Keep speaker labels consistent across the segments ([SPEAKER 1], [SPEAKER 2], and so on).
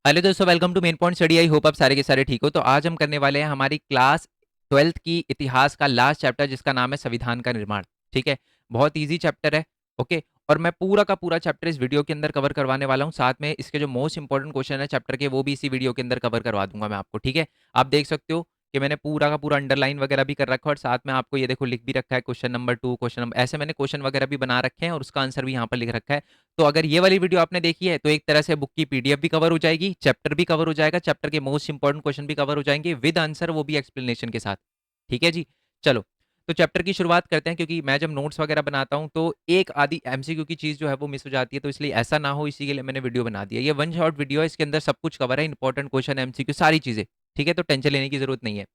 [SPEAKER 1] Hello दोस्तों, welcome to main point study. I hope आप सारे के सारे ठीक हो। तो आज हम करने वाले हैं हमारी क्लास 12th की इतिहास का लास्ट चैप्टर, जिसका नाम है संविधान का निर्माण। ठीक है, बहुत इजी चैप्टर है। ओके, और मैं पूरा का पूरा चैप्टर इस वीडियो के अंदर कवर करवाने वाला हूँ। साथ में इसके जो मोस्ट इंपॉर्टेंट क्वेश्चन है चैप्टर के, वो भी इसी वीडियो के अंदर कवर करवा दूंगा मैं आपको। ठीक है, आप देख सकते हो कि मैंने पूरा का पूरा अंडरलाइन वगैरह भी कर रखा है, और साथ में आपको ये देखो लिख भी रखा है क्वेश्चन नंबर 2, क्वेश्चन नंबर, ऐसे मैंने क्वेश्चन वगैरह भी बना रखे हैं और उसका आंसर भी यहाँ पर लिख रखा है। तो अगर ये वाली वीडियो आपने देखी है तो एक तरह से बुक की पीडीएफ भी कवर हो जाएगी, चैप्टर भी कवर हो जाएगा, चैप्टर के मोस्ट इंपॉर्टेंट क्वेश्चन भी कवर हो जाएंगे विद आंसर, वो भी एक्सप्लेनेशन के साथ। ठीक है जी, चलो। तो चैप्टर की शुरुआत करते हैं, क्योंकि मैं जब नोट्स वगैरह बनाता हूँ तो एक आधी एमसीक्यू की चीज जो है वो मिस हो जाती है, तो इसलिए ऐसा ना हो, इसी के लिए मैंने वीडियो बना दिया। ये वन शॉट वीडियो है, इसके अंदर सब कुछ कवर है, इंपॉर्टेंट क्वेश्चन, एमसीक्यू, सारी चीजें। ठीक है, तो टेंशन लेने की जरूरत नहीं है।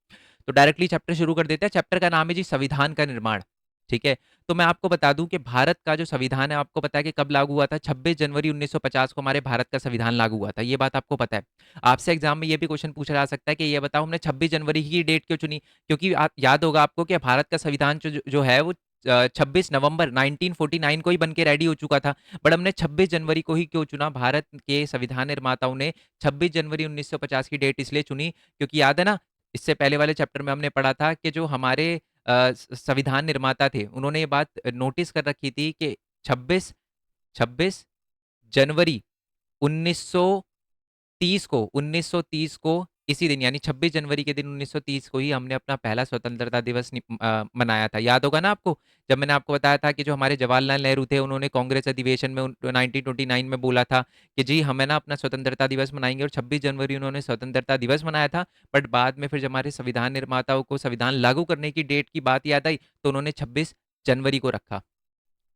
[SPEAKER 1] तो डायरेक्टली चैप्टर शुरू कर देते हैं। चैप्टर का नाम है जी संविधान का निर्माण। ठीक है, तो मैं आपको बता दूं कि भारत का जो संविधान है, आपको पता है कि कब लागू हुआ था? 26 जनवरी 1950 को हमारे भारत का संविधान लागू हुआ था। ये बात आपको पता है? आपसे एग्जाम में ये भी क्वेश्चन पूछा जा सकता है कि ये बताओ हमने 26 जनवरी की डेट क्यों चुनी? क्योंकि आप याद होगा आपको कि भारत का संविधान जो है वो 26 नवंबर 1949 को ही बन के रेडी हो चुका था। बट हमने 26 जनवरी को ही क्यों चुना? भारत के संविधान निर्माताओं ने 26 जनवरी 1950 की डेट इसलिए चुनी, क्योंकि याद है ना, इससे पहले वाले चैप्टर में हमने पढ़ा था कि जो हमारे संविधान निर्माता थे, उन्होंने ये बात नोटिस कर रखी थी कि 26 26 जनवरी 1930 को इसी दिन, यानी 26 जनवरी के दिन 1930 को ही हमने अपना पहला स्वतंत्रता दिवस मनाया था। याद होगा ना आपको, जब मैंने आपको बताया था कि जो हमारे जवाहरलाल नेहरू थे, उन्होंने कांग्रेस अधिवेशन में 1929 में बोला था कि जी हमें ना अपना स्वतंत्रता दिवस मनाएंगे, और 26 जनवरी उन्होंने स्वतंत्रता दिवस मनाया था। बट बाद में फिर जब हमारे संविधान निर्माताओं को संविधान लागू करने की डेट की बात याद आई, तो उन्होंने 26 जनवरी को रखा।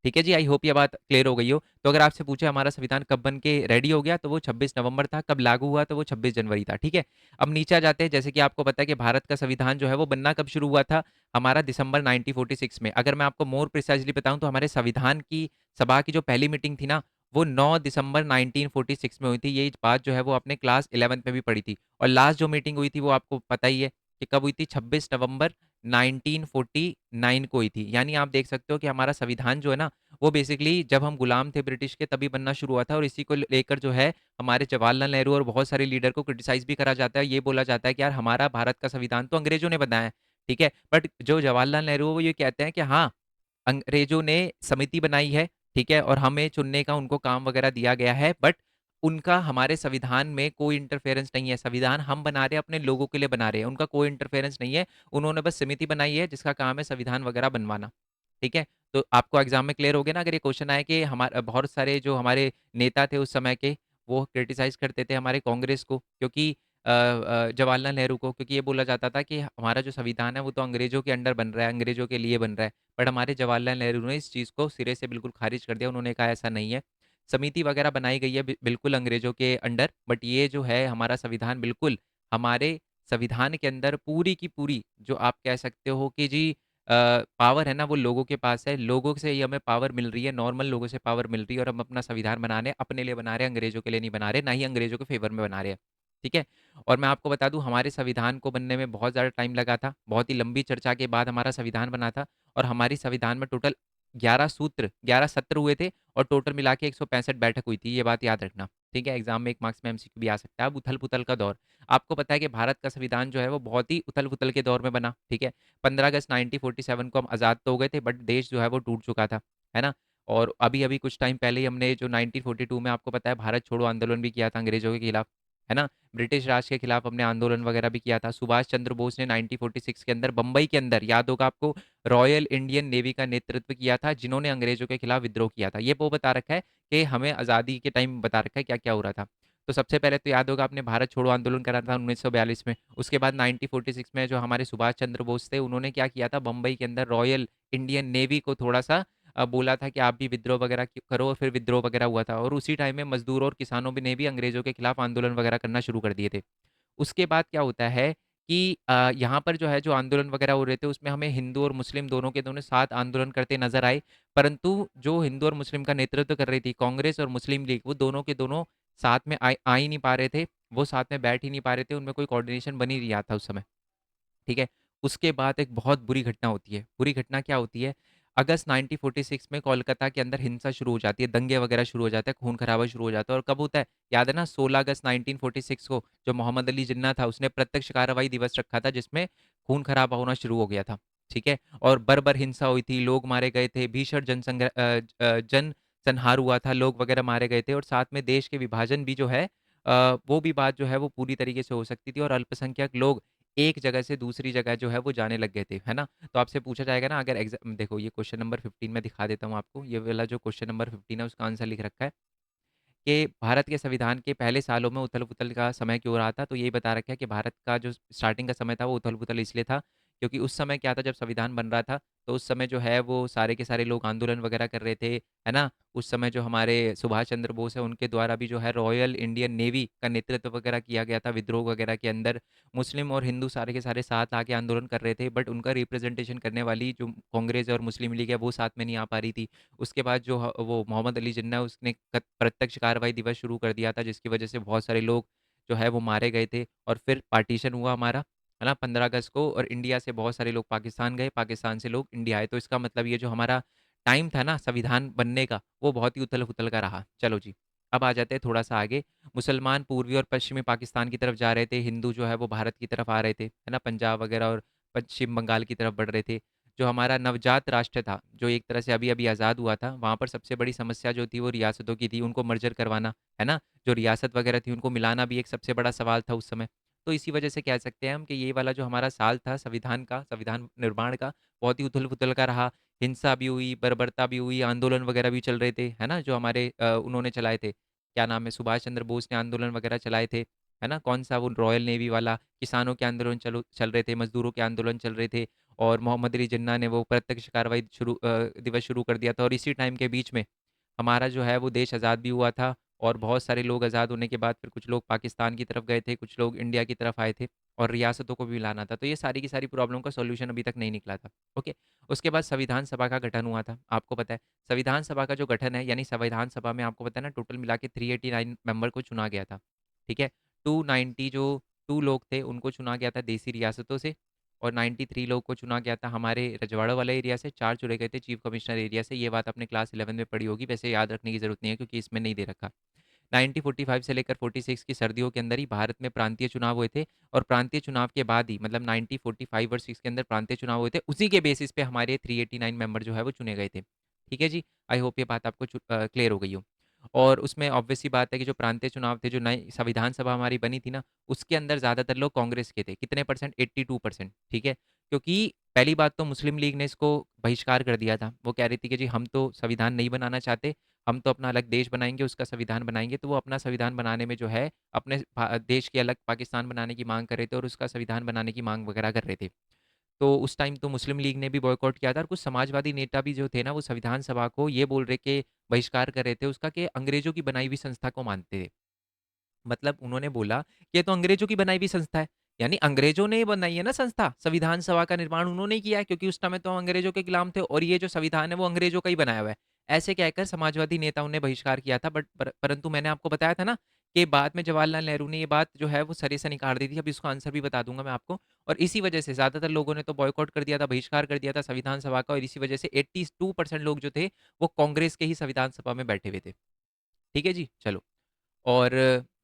[SPEAKER 1] ठीक है जी, आई होप ये बात क्लियर हो गई हो। तो अगर आपसे पूछे हमारा संविधान कब बन के रेडी हो गया, तो वो 26 नवंबर था। कब लागू हुआ, तो वो 26 जनवरी था। ठीक है, अब नीचे आ जाते हैं। जैसे कि आपको पता है कि भारत का संविधान जो है वो बनना कब शुरू हुआ था? हमारा दिसंबर 1946 में। अगर मैं आपको मोर प्रिसाइजली बताऊं, तो हमारे संविधान की सभा की जो पहली मीटिंग थी ना, वो 9 दिसंबर 1946 में हुई थी। ये बात जो है वो आपने क्लास 11th में भी पढ़ी थी। और लास्ट जो मीटिंग हुई थी वो आपको पता ही है कि कब हुई थी? 26 नवंबर 1949 को हुई थी। यानी आप देख सकते हो कि हमारा संविधान जो है ना, वो बेसिकली जब हम गुलाम थे ब्रिटिश के, तभी बनना शुरू हुआ था। और इसी को लेकर जो है हमारे जवाहरलाल नेहरू और बहुत सारे लीडर को क्रिटिसाइज भी करा जाता है। ये बोला जाता है कि यार हमारा भारत का संविधान तो अंग्रेजों ने बनाया है। ठीक है, बट जो जवाहरलाल नेहरू वो ये कहते हैं कि हाँ, अंग्रेजों ने समिति बनाई है, ठीक है, और हमें चुनने का उनको काम वगैरह दिया गया है, बट उनका हमारे संविधान में कोई इंटरफेरेंस नहीं है। संविधान हम बना रहे हैं, अपने लोगों के लिए बना रहे हैं, उनका कोई इंटरफेरेंस नहीं है। उन्होंने बस समिति बनाई है जिसका काम है संविधान वगैरह बनवाना। ठीक है, तो आपको एग्जाम में क्लियर हो गया ना? अगर ये क्वेश्चन आए कि हमारे बहुत सारे जो हमारे नेता थे उस समय के, वो क्रिटिसाइज करते थे हमारे कांग्रेस को, क्योंकि जवाहरलाल नेहरू को, क्योंकि ये बोला जाता था कि हमारा जो संविधान है वो तो अंग्रेजों के अंडर बन रहा है, अंग्रेजों के लिए बन रहा है। बट हमारे जवाहरलाल नेहरू ने इस चीज़ को सिरे से बिल्कुल खारिज कर दिया। उन्होंने कहा ऐसा नहीं है, समिति वगैरह बनाई गई है बिल्कुल अंग्रेजों के अंडर, बट ये जो है हमारा संविधान बिल्कुल हमारे संविधान के अंदर पूरी की पूरी, जो आप कह सकते हो कि जी पावर है ना, वो लोगों के पास है। लोगों से ही हमें पावर मिल रही है, नॉर्मल लोगों से पावर मिल रही है, और हम अपना संविधान बनाने अपने लिए बना रहे हैं, अंग्रेजों के लिए नहीं बना रहे, ना ही अंग्रेजों के फेवर में बना रहे हैं। ठीक है, और मैं आपको बता दूं हमारे संविधान को बनने में बहुत ज़्यादा टाइम लगा था। बहुत ही लंबी चर्चा के बाद हमारा संविधान बना था। और हमारी संविधान में टोटल 11 सूत्र, 11 सत्र हुए थे, और टोटल मिला के 165 बैठक हुई थी। ये बात याद रखना। ठीक है, एग्जाम में एक मार्क्स में एमसीक्यू भी आ सकता है। अब उथल पुथल का दौर, आपको पता है कि भारत का संविधान जो है वो बहुत ही उथल पुथल के दौर में बना। ठीक है, 15 अगस्त 1947 को हम आज़ाद तो हो गए थे, बट देश जो है वो टूट चुका था, है ना। और अभी अभी कुछ टाइम पहले ही हमने जो 1942 में, आपको पता है, भारत छोड़ो आंदोलन भी किया था अंग्रेजों के खिलाफ, है ना। ब्रिटिश राज के खिलाफ हमने आंदोलन वगैरह भी किया था। सुभाष चंद्र बोस ने 1946 के अंदर बंबई के अंदर, याद होगा आपको, रॉयल इंडियन नेवी का नेतृत्व किया था, जिन्होंने अंग्रेजों के खिलाफ विद्रोह किया था। ये वो बता रखा है कि हमें आज़ादी के टाइम बता रखा है क्या क्या हो रहा था। तो सबसे पहले तो याद होगा आपने भारत छोड़ो आंदोलन करा था 1942 में। उसके बाद 1946 में जो हमारे सुभाष चंद्र बोस थे, उन्होंने क्या किया था, बंबई के अंदर रॉयल इंडियन नेवी को थोड़ा सा बोला था कि आप भी विद्रोह वगैरह करो, और फिर विद्रोह वगैरह हुआ था। और उसी टाइम में मजदूरों और किसानों ने भी अंग्रेजों के खिलाफ आंदोलन वगैरह करना शुरू कर दिए थे। उसके बाद क्या होता है कि यहाँ पर जो है जो आंदोलन वगैरह हो रहे थे, उसमें हमें हिंदू और मुस्लिम दोनों के दोनों साथ आंदोलन करते नजर आए। परंतु जो हिंदू और मुस्लिम का नेतृत्व कर रही थी कांग्रेस और मुस्लिम लीग, वो दोनों के दोनों साथ में आ ही नहीं पा रहे थे। वो साथ में बैठ ही नहीं पा रहे थे, उनमें कोई कोऑर्डिनेशन बन ही नहीं रहा था उस समय। ठीक है, उसके बाद एक बहुत बुरी घटना होती है। बुरी घटना क्या होती है? अगस्त 1946 में कोलकाता के अंदर हिंसा शुरू हो जाती है, दंगे वगैरह शुरू हो जाते हैं, खून खराबा शुरू हो जाता है। और कब होता है, याद है ना? 16 अगस्त 1946 को जो मोहम्मद अली जिन्ना था, उसने प्रत्यक्ष कार्रवाई दिवस रखा था, जिसमें खून खराबा होना शुरू हो गया था। ठीक है? और बर्बर हिंसा हुई थी, लोग मारे गए थे, भीषण जन संहार हुआ था, लोग वगैरह मारे गए थे। और साथ में देश के विभाजन भी जो है, वो भी बात जो है वो पूरी तरीके से हो सकती थी, और अल्पसंख्यक लोग एक जगह से दूसरी जगह जो है वो जाने लग गए थे, है ना? तो आपसे पूछा जाएगा ना, अगर एग्ज़ाम देखो, ये क्वेश्चन नंबर 15 में दिखा देता हूँ आपको, ये वाला जो क्वेश्चन नंबर 15 है उसका आंसर लिख रखा है कि भारत के संविधान के पहले सालों में उथल-पुथल का समय क्यों रहा था? तो यही बता रखा है कि भारत का जो स्टार्टिंग का समय था वो उथल-पुथल इसलिए था, क्योंकि उस समय क्या था, जब संविधान बन रहा था, तो उस समय जो है वो सारे के सारे लोग आंदोलन वगैरह कर रहे थे, है ना? उस समय जो हमारे सुभाष चंद्र बोस है, उनके द्वारा भी जो है रॉयल इंडियन नेवी का नेतृत्व वगैरह किया गया था विद्रोह वगैरह के अंदर। मुस्लिम और हिंदू सारे के सारे साथ आके आंदोलन कर रहे थे, बट उनका रिप्रेजेंटेशन करने वाली जो कांग्रेस और मुस्लिम लीग है, वो साथ में नहीं आ पा रही थी। उसके बाद जो वो मोहम्मद अली जिन्ना, उसने प्रत्यक्ष कार्रवाई दिवस शुरू कर दिया था, जिसकी वजह से बहुत सारे लोग जो है वो मारे गए थे। और फिर पार्टीशन हुआ हमारा, है ना, 15 अगस्त को, और इंडिया से बहुत सारे लोग पाकिस्तान गए, पाकिस्तान से लोग इंडिया आए। तो इसका मतलब ये जो हमारा टाइम था ना संविधान बनने का, वो बहुत ही उथल पुथल का रहा। चलो जी, अब आ जाते हैं थोड़ा सा आगे। मुसलमान पूर्वी और पश्चिमी पाकिस्तान की तरफ जा रहे थे, हिंदू जो है वो भारत की तरफ आ रहे थे, है ना, पंजाब वगैरह और पश्चिम बंगाल की तरफ बढ़ रहे थे। जो हमारा नवजात राष्ट्र था, जो एक तरह से अभी-अभी आज़ाद हुआ था, वहाँ पर सबसे बड़ी समस्या जो थी वो रियासतों की थी, उनको मर्जर करवाना, है ना? जो रियासत वगैरह थी उनको मिलाना भी एक सबसे बड़ा सवाल था उस समय। तो इसी वजह से कह सकते हैं हम कि ये वाला जो हमारा साल था संविधान का, संविधान निर्माण का, बहुत ही उथल-पुथल का रहा। हिंसा भी हुई, बर्बरता भी हुई, आंदोलन वगैरह भी चल रहे थे, है ना? जो हमारे उन्होंने चलाए थे, क्या नाम है, सुभाष चंद्र बोस ने आंदोलन वगैरह चलाए थे, है ना? कौन-सा वो रॉयल नेवी वाला, किसानों के आंदोलन चल रहे थे, मज़दूरों के आंदोलन चल रहे थे। और मोहम्मद अली जिन्ना ने वो प्रत्यक्ष कार्रवाई दिवस शुरू कर दिया था। और इसी टाइम के बीच में हमारा जो है वो देश आज़ाद भी हुआ था, और बहुत सारे लोग आज़ाद होने के बाद फिर कुछ लोग पाकिस्तान की तरफ गए थे, कुछ लोग इंडिया की तरफ आए थे, और रियासतों को भी लाना था। तो ये सारी की सारी प्रॉब्लम का सॉल्यूशन अभी तक नहीं निकला था। ओके। उसके बाद संविधान सभा का गठन हुआ था, आपको पता है। संविधान सभा का जो गठन है, यानी संविधान सभा में आपको पता है ना, टोटल मिला के 389 मेंबर को चुना गया था। ठीक है। 290 जो 2 लोग थे उनको चुना गया था देसी रियासतों से, और 93 लोग को चुना गया था हमारे रजवाड़ा वाले एरिया से, 4 चुने गए थे चीफ कमिश्नर एरिया से। ये बात आपने क्लास 11 में पढ़ी होगी, वैसे याद रखने की ज़रूरत नहीं है क्योंकि इसमें नहीं दे रखा। 1945 से लेकर 46 की सर्दियों के अंदर ही भारत में प्रांतीय चुनाव हुए थे, और प्रांतीय चुनाव के बाद ही, मतलब 1945 और 6 के अंदर प्रांतीय चुनाव हुए थे, उसी के बेसिस पे हमारे 389 मेंबर जो है वो चुने गए थे। ठीक है जी, आई होप ये बात आपको क्लियर हो गई हो। और उसमें ऑब्वियस सी बात है कि जो प्रांतीय चुनाव थे, जो नई संविधान सभा हमारी बनी थी ना, उसके अंदर ज़्यादातर लोग कांग्रेस के थे। कितने परसेंट? 82%। ठीक है। क्योंकि पहली बात तो मुस्लिम लीग ने इसको बहिष्कार कर दिया था। वो कह रही थी कि जी हम तो संविधान नहीं बनाना चाहते, हम तो अपना अलग देश बनाएँगे, उसका संविधान बनाएँगे। तो वो अपना संविधान बनाने में जो है, अपने देश के अलग पाकिस्तान बनाने की माँग कर रहे थे, और उसका संविधान बनाने की माँग वगैरह कर रहे थे। तो उस टाइम तो मुस्लिम लीग ने भी बॉयकॉट किया था, और कुछ समाजवादी नेता भी जो थे ना, वो संविधान सभा को ये बोल रहे के बहिष्कार कर रहे थे उसका, कि अंग्रेज़ों की बनाई हुई संस्था को मानते थे। मतलब उन्होंने बोला कि ये तो अंग्रेजों की बनाई हुई संस्था है। यानी अंग्रेजों ने बनाई है ना संस्था, संविधान सभा का निर्माण उन्होंने ही किया है, क्योंकि उस समय तो हम अंग्रेजों के गुलाम थे, और ये जो संविधान है वो अंग्रेजों का ही बनाया हुआ है। ऐसे कहकर समाजवादी नेताओं ने बहिष्कार किया था, परंतु मैंने आपको बताया था ना कि बाद में जवाहरलाल नेहरू ने ये बात जो है वो सिरे से नकार दी थी। अब इसका आंसर भी बता दूँगा मैं आपको। और इसी वजह से ज़्यादातर लोगों ने तो बॉयकॉट कर दिया था, बहिष्कार कर दिया था संविधान सभा का, और इसी वजह से 82% लोग जो थे, वो कांग्रेस के ही संविधान सभा में बैठे हुए थे। ठीक है जी? चलो। और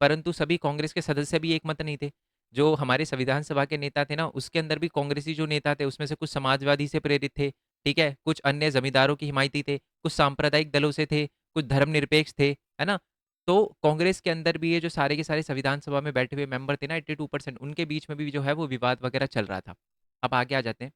[SPEAKER 1] परंतु सभी कांग्रेस के सदस्य भी एकमत नहीं थे। जो हमारे संविधान सभा के नेता थे ना, उसके अंदर भी कांग्रेसी जो नेता थे, उसमें से कुछ समाजवादी से प्रेरित थे, ठीक है? कुछ अन्य ज़मींदारों की हिमायती थे, कुछ सांप्रदायिक दलों से थे, कुछ धर्मनिरपेक्ष थे, है ना? तो कांग्रेस के अंदर भी ये जो सारे के सारे संविधान सभा में बैठे हुए मेंबर थे ना, 82%, उनके बीच में भी जो है वो विवाद वगैरह चल रहा था। अब आगे आ जाते हैं।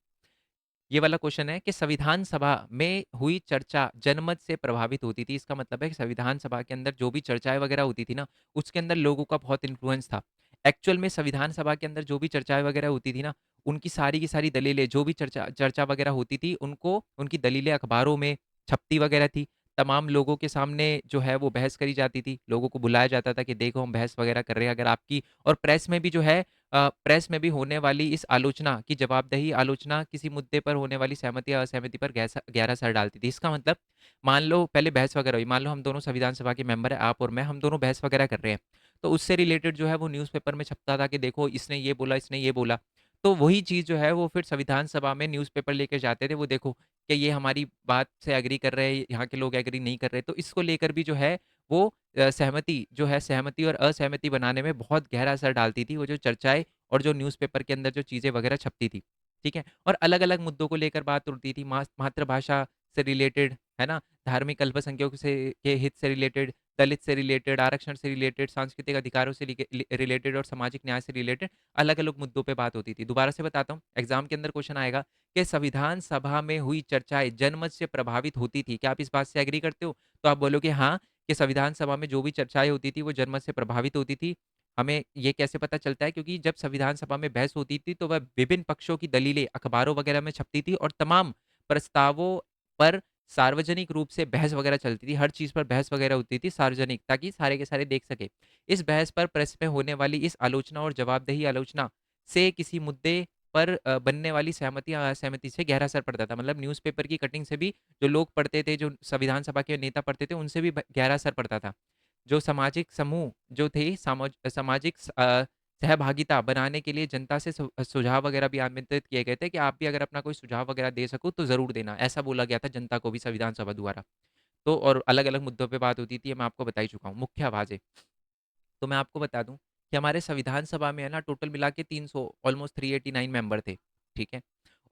[SPEAKER 1] ये वाला क्वेश्चन है कि संविधान सभा में हुई चर्चा जनमत से प्रभावित होती थी। इसका मतलब है कि संविधान सभा के अंदर जो भी चर्चाएँ वगैरह होती थी ना, उसके अंदर लोगों का बहुत इन्फ्लुएंस था। एक्चुअल में संविधान सभा के अंदर जो भी चर्चाएँ वगैरह होती थी ना, उनकी सारी की सारी दलीलें, जो भी चर्चा चर्चा वगैरह होती थी, उनको उनकी दलीलें अखबारों में छपती वगैरह थी। तमाम लोगों के सामने जो है वो बहस करी जाती थी। लोगों को बुलाया जाता था कि देखो हम बहस वगैरह कर रहे हैं, अगर आपकी, और प्रेस में भी जो है, प्रेस में भी होने वाली इस आलोचना की जवाबदेही आलोचना किसी मुद्दे पर होने वाली सहमति या असहमति पर गहरा असर डालती थी। इसका मतलब, मान लो पहले बहस वगैरह हुई, मान लो हम दोनों संविधान सभा के मेंबर हैं, आप और मैं, हम दोनों बहस वगैरह कर रहे हैं। तो उससे रिलेटेड जो है वो न्यूज़पेपर में छपता था कि देखो इसने ये बोला, इसने ये बोला। तो वही चीज़ जो है वो फिर संविधान सभा में न्यूज़पेपर लेके जाते थे, वो देखो कि ये हमारी बात से एग्री कर रहे हैं, यहाँ के लोग एग्री नहीं कर रहे। तो इसको लेकर भी जो है वो सहमति जो है, सहमति और असहमति बनाने में बहुत गहरा असर डालती थी वो जो चर्चाएँ और जो न्यूज़पेपर के अंदर जो चीज़ें वगैरह छपती थी, ठीक है? और अलग-अलग मुद्दों को लेकर बात उड़ती थी, मातृभाषा से रिलेटेड, है ना? धार्मिक अल्पसंख्यकों से के हित से रिलेटेड, दलित से रिलेटेड, आरक्षण से रिलेटेड, सांस्कृतिक अधिकारों से रिलेटेड और सामाजिक न्याय से रिलेटेड अलग-अलग मुद्दों पे बात होती थी। दोबारा से बताता हूँ, एग्ज़ाम के अंदर क्वेश्चन आएगा कि संविधान सभा में हुई चर्चाएँ जनमत से प्रभावित होती थी। क्या आप इस बात से एग्री करते हो? तो आप बोलोगे हाँ, कि संविधान सभा में जो भी चर्चाएँ होती थी, वो जनमत से प्रभावित होती थी। हमें ये कैसे पता चलता है? क्योंकि जब संविधान सभा में बहस होती थी, तो वह विभिन्न पक्षों की दलीलें अखबारों वगैरह में छपती थी और तमाम प्रस्तावों पर सार्वजनिक रूप से बहस वगैरह चलती थी। हर चीज़ पर बहस वगैरह होती थी सार्वजनिक, ताकि सारे के सारे देख सकें। इस बहस पर प्रेस में होने वाली इस आलोचना और जवाबदेही आलोचना से किसी मुद्दे पर बनने वाली सहमति या असहमति से गहरा असर पड़ता था। मतलब न्यूज़पेपर की कटिंग से भी जो लोग पढ़ते थे, जो संविधान सभा के नेता पढ़ते थे, उनसे भी गहरा असर पड़ता था। जो सामाजिक समूह जो थे, सामाजिक सहभागिता बनाने के लिए जनता से सुझाव वगैरह भी आमंत्रित किए गए थे कि आप भी अगर अपना कोई सुझाव वगैरह दे सको तो ज़रूर देना। ऐसा बोला गया था जनता को भी संविधान सभा द्वारा। तो और अलग-अलग मुद्दों पे बात होती थी, ये मैं आपको बता ही चुका हूँ। मुख्य आवाज़ें, तो मैं आपको बता दूँ कि हमारे संविधान सभा में है ना टोटल मिला के 300 ऑलमोस्ट 389 मेंबर थे, ठीक है?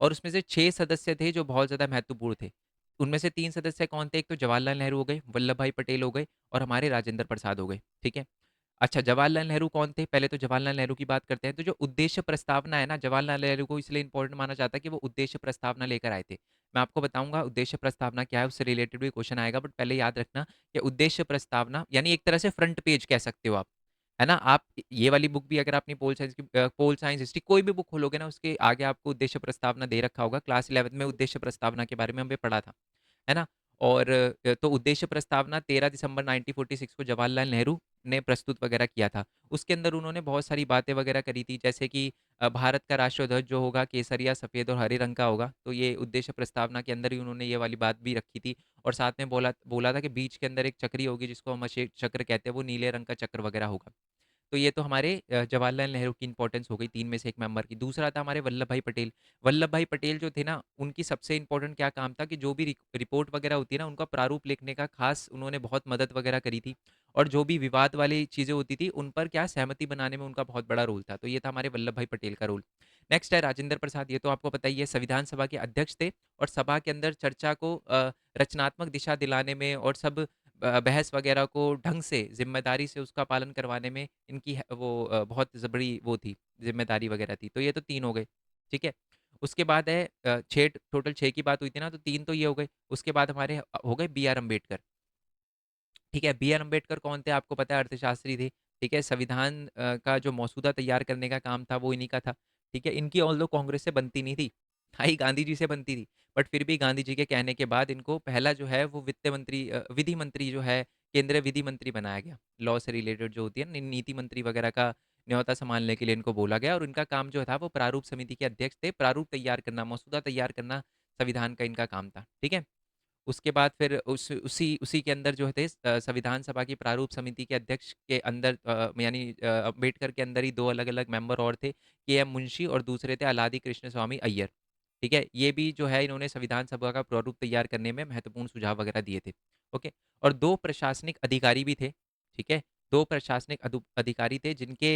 [SPEAKER 1] और उसमें से 6 सदस्य थे जो बहुत ज़्यादा महत्वपूर्ण थे। उनमें से 3 सदस्य कौन थे? एक तो जवाहरलाल नेहरू हो गए, वल्लभ भाई पटेल हो गए और हमारे राजेंद्र प्रसाद हो गए, ठीक है? अच्छा, जवाहरलाल नेहरू कौन थे? पहले तो जवाहरलाल नेहरू की बात करते हैं। तो जो उद्देश्य प्रस्तावना है ना, जवाहरलाल नेहरू को इसलिए इम्पोर्टेंट माना जाता है कि वो उद्देश्य प्रस्तावना लेकर आए थे। मैं आपको बताऊँगा उद्देश्य प्रस्तावना क्या है, उससे रिलेटेड भी क्वेश्चन आएगा, बट पहले याद रखना कि उद्देश्य प्रस्तावना यानी एक तरह से फ्रंट पेज कह सकते हो आप, है ना? आप ये वाली बुक भी अगर आपने पोल साइंस हिस्ट्री कोई भी बुक खोलोगे ना, उसके आगे आपको उद्देश्य प्रस्तावना दे रखा होगा। क्लास 11th में उद्देश्य प्रस्तावना के बारे में हमने पढ़ा था। है ना? और तो उद्देश्य प्रस्तावना 13 दिसंबर 1946 को जवाहरलाल नेहरू ने प्रस्तुत वगैरह किया था। उसके अंदर उन्होंने बहुत सारी बातें वगैरह करी थी, जैसे कि भारत का राष्ट्रीय ध्वज जो होगा केसरिया, सफ़ेद और हरे रंग का होगा। तो ये उद्देश्य प्रस्तावना के अंदर ही उन्होंने ये वाली बात भी रखी थी और साथ में बोला बोला था कि बीच के अंदर एक चक्री होगी जिसको हम अशोक चक्र कहते हैं, वो नीले रंग का चक्र वगैरह होगा। तो ये तो हमारे जवाहरलाल नेहरू की इंपॉर्टेंस हो गई 3 में से 1 मेंबर की। दूसरा था हमारे वल्लभ भाई पटेल। वल्लभ भाई पटेल जो थे ना, उनकी सबसे इंपॉर्टेंट क्या काम था कि जो भी रिपोर्ट वगैरह होती है ना, उनका प्रारूप लिखने का खास उन्होंने बहुत मदद वगैरह करी थी और जो भी विवाद वाली चीज़ें होती थी, उन पर क्या सहमति बनाने में उनका बहुत बड़ा रोल था। तो ये था हमारे वल्लभ भाई पटेल का रोल। नेक्स्ट है राजेंद्र प्रसाद, ये तो आपको पता ही है, संविधान सभा के अध्यक्ष थे और सभा के अंदर चर्चा को रचनात्मक दिशा दिलाने में और सब बहस वगैरह को ढंग से, ज़िम्मेदारी से उसका पालन करवाने में इनकी वो बहुत बड़ी वो थी, ज़िम्मेदारी वगैरह थी। तो ये तो 3 हो गए, ठीक है? उसके बाद है 6 टोटल 6 की बात हुई थी ना, तो 3 तो ये हो गए। उसके बाद हमारे हो गए बी आर अम्बेडकर। ठीक है, बी आर अम्बेडकर कौन थे? आपको पता है, अर्थशास्त्री थे। ठीक है, संविधान का जो मसौदा तैयार करने का काम था वो इन्हीं का था। ठीक है, इनकी ऑल्दो कांग्रेस से बनती नहीं थी, हाँ, ही गांधी जी से बनती थी, बट फिर भी गांधी जी के कहने के बाद इनको पहला जो है वो विधि मंत्री जो है, केंद्रीय विधि मंत्री बनाया गया। लॉ से रिलेटेड जो होती है ना, नीति मंत्री वगैरह का न्योता संभालने के लिए इनको बोला गया और इनका काम जो था वो प्रारूप समिति के अध्यक्ष थे। प्रारूप तैयार करना, मसौदा तैयार करना संविधान का इनका काम था। ठीक है, उसके बाद फिर उसी उसी के अंदर जो थे संविधान सभा की प्रारूप समिति के अध्यक्ष के अंदर यानी अम्बेडकर के अंदर ही 2 अलग-अलग मेंबर और थे, के एम मुंशी और दूसरे थे अलादी कृष्ण स्वामी अय्यर। ठीक है? ये भी जो है इन्होंने संविधान सभा का प्रारूप तैयार करने में महत्वपूर्ण सुझाव वगैरह दिए थे। ओके? और 2 प्रशासनिक अधिकारी भी थे। ठीक है? 2 प्रशासनिक अधिकारी थे जिनकी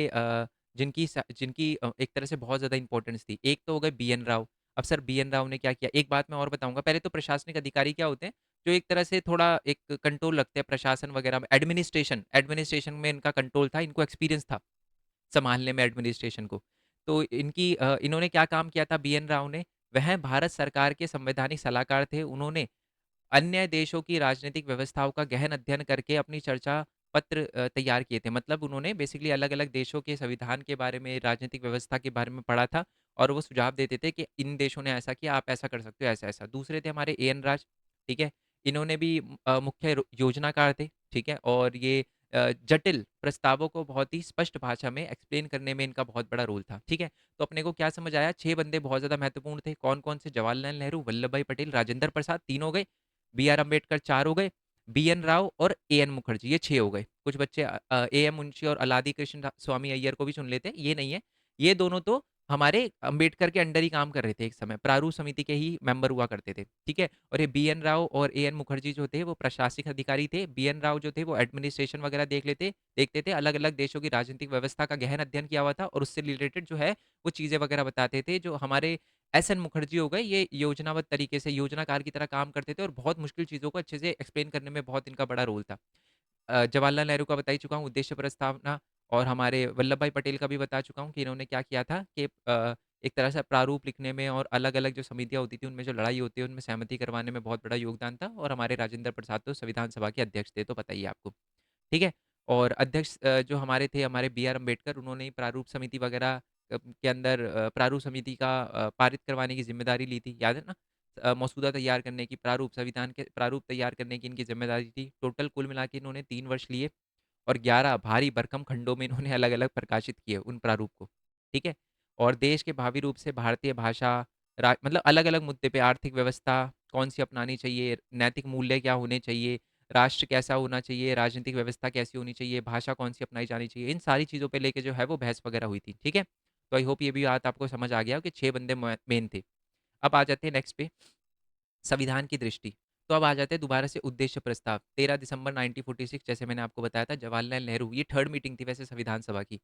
[SPEAKER 1] एक तरह से बहुत ज़्यादा इम्पोर्टेंस थी। एक तो हो गए बी एन राव। अब सर बी एन राव ने क्या किया? एक बात मैं और बताऊँगा। पहले तो प्रशासनिक अधिकारी क्या होते हैं? जो एक तरह से थोड़ा एक कंट्रोल रखते हैं प्रशासन वगैरह में, एडमिनिस्ट्रेशन एडमिनिस्ट्रेशन में इनका कंट्रोल था, इनको एक्सपीरियंस था संभालने में एडमिनिस्ट्रेशन को। तो इन्होंने क्या काम किया था बी एन राव ने? वह भारत सरकार के संवैधानिक सलाहकार थे। उन्होंने अन्य देशों की राजनीतिक व्यवस्थाओं का गहन अध्ययन करके अपनी चर्चा पत्र तैयार किए थे। मतलब उन्होंने बेसिकली अलग-अलग देशों के संविधान के बारे में, राजनीतिक व्यवस्था के बारे में पढ़ा था और वो सुझाव देते थे कि इन देशों ने ऐसा किया, आप ऐसा कर सकते हो, ऐसा-ऐसा। दूसरे थे हमारे ए एन राज, ठीक है? इन्होंने भी मुख्य योजनाकार थे, ठीक है? और ये जटिल प्रस्तावों को बहुत ही स्पष्ट भाषा में एक्सप्लेन करने में इनका बहुत बड़ा रोल था, ठीक है? तो अपने को क्या समझ आया? 6 बंदे बहुत ज़्यादा महत्वपूर्ण थे। कौन-कौन से? जवाहरलाल नेहरू, वल्लभ भाई पटेल, राजेंद्र प्रसाद 3 हो गए, बी आर अम्बेडकर 4 हो गए, बी एन राव और ए एन मुखर्जी ये 6 हो गए। कुछ बच्चे ए एम मुंशी और अलादी कृष्ण स्वामी अय्यर को भी चुन लेते हैं, ये नहीं है। ये दोनों तो हमारे अंबेडकर के अंडर ही काम कर रहे थे एक समय, प्रारूप समिति के ही मेंबर हुआ करते थे, ठीक है? और ये बीएन राव और एएन मुखर्जी जो थे वो प्रशासनिक अधिकारी थे। बीएन राव जो थे वो एडमिनिस्ट्रेशन वगैरह देखते थे, अलग-अलग देशों की राजनीतिक व्यवस्था का गहन अध्ययन किया हुआ था और उससे रिलेटेड जो है वो चीज़ें वगैरह बताते थे। जो हमारे एसएन मुखर्जी हो गए, ये योजनाबद्ध तरीके से योजनाकार की तरह काम करते थे और बहुत मुश्किल चीज़ों को अच्छे से एक्सप्लेन करने में बहुत इनका बड़ा रोल था। जवाहरलाल नेहरू का बता ही चुका हूँ, उद्देश्य प्रस्तावना, और हमारे वल्लभ भाई पटेल का भी बता चुका हूँ कि इन्होंने क्या किया था कि एक तरह से प्रारूप लिखने में और अलग-अलग जो समितियाँ होती थी, उनमें जो लड़ाई होती है, उनमें सहमति करवाने में बहुत बड़ा योगदान था। और हमारे राजेंद्र प्रसाद तो संविधान सभा के अध्यक्ष थे, तो पता ही है आपको, ठीक है? और अध्यक्ष जो हमारे थे, हमारे बी आर अम्बेडकर, उन्होंने ही प्रारूप समिति वगैरह के अंदर प्रारूप समिति का पारित करवाने की जिम्मेदारी ली थी, याद है ना? मसौदा तैयार करने की, प्रारूप संविधान के प्रारूप तैयार करने की इनकी जिम्मेदारी थी। टोटल कुल मिला के इन्होंने 3 वर्ष लिए और 11 भारी भरकम खंडों में इन्होंने अलग-अलग प्रकाशित किए उन प्रारूप को, ठीक है? और देश के भावी रूप से भारतीय भाषा, मतलब अलग-अलग मुद्दे पे, आर्थिक व्यवस्था कौन सी अपनानी चाहिए, नैतिक मूल्य क्या होने चाहिए, राष्ट्र कैसा होना चाहिए, राजनीतिक व्यवस्था कैसी होनी चाहिए, भाषा कौन सी अपनाई जानी चाहिए, इन सारी चीज़ों पे लेके जो है वो बहस वगैरह हुई थी, ठीक है? तो आई होप ये भी बात आपको समझ आ गया हो कि 6 बंदे मेन थे। अब आ जाते हैं नेक्स्ट पे, संविधान की दृष्टि। तो अब आ जाते हैं दोबारा से उद्देश्य प्रस्ताव। 13 दिसंबर 1946, जैसे मैंने आपको बताया था, जवाहरलाल नेहरू, ये थर्ड मीटिंग थी वैसे संविधान सभा की।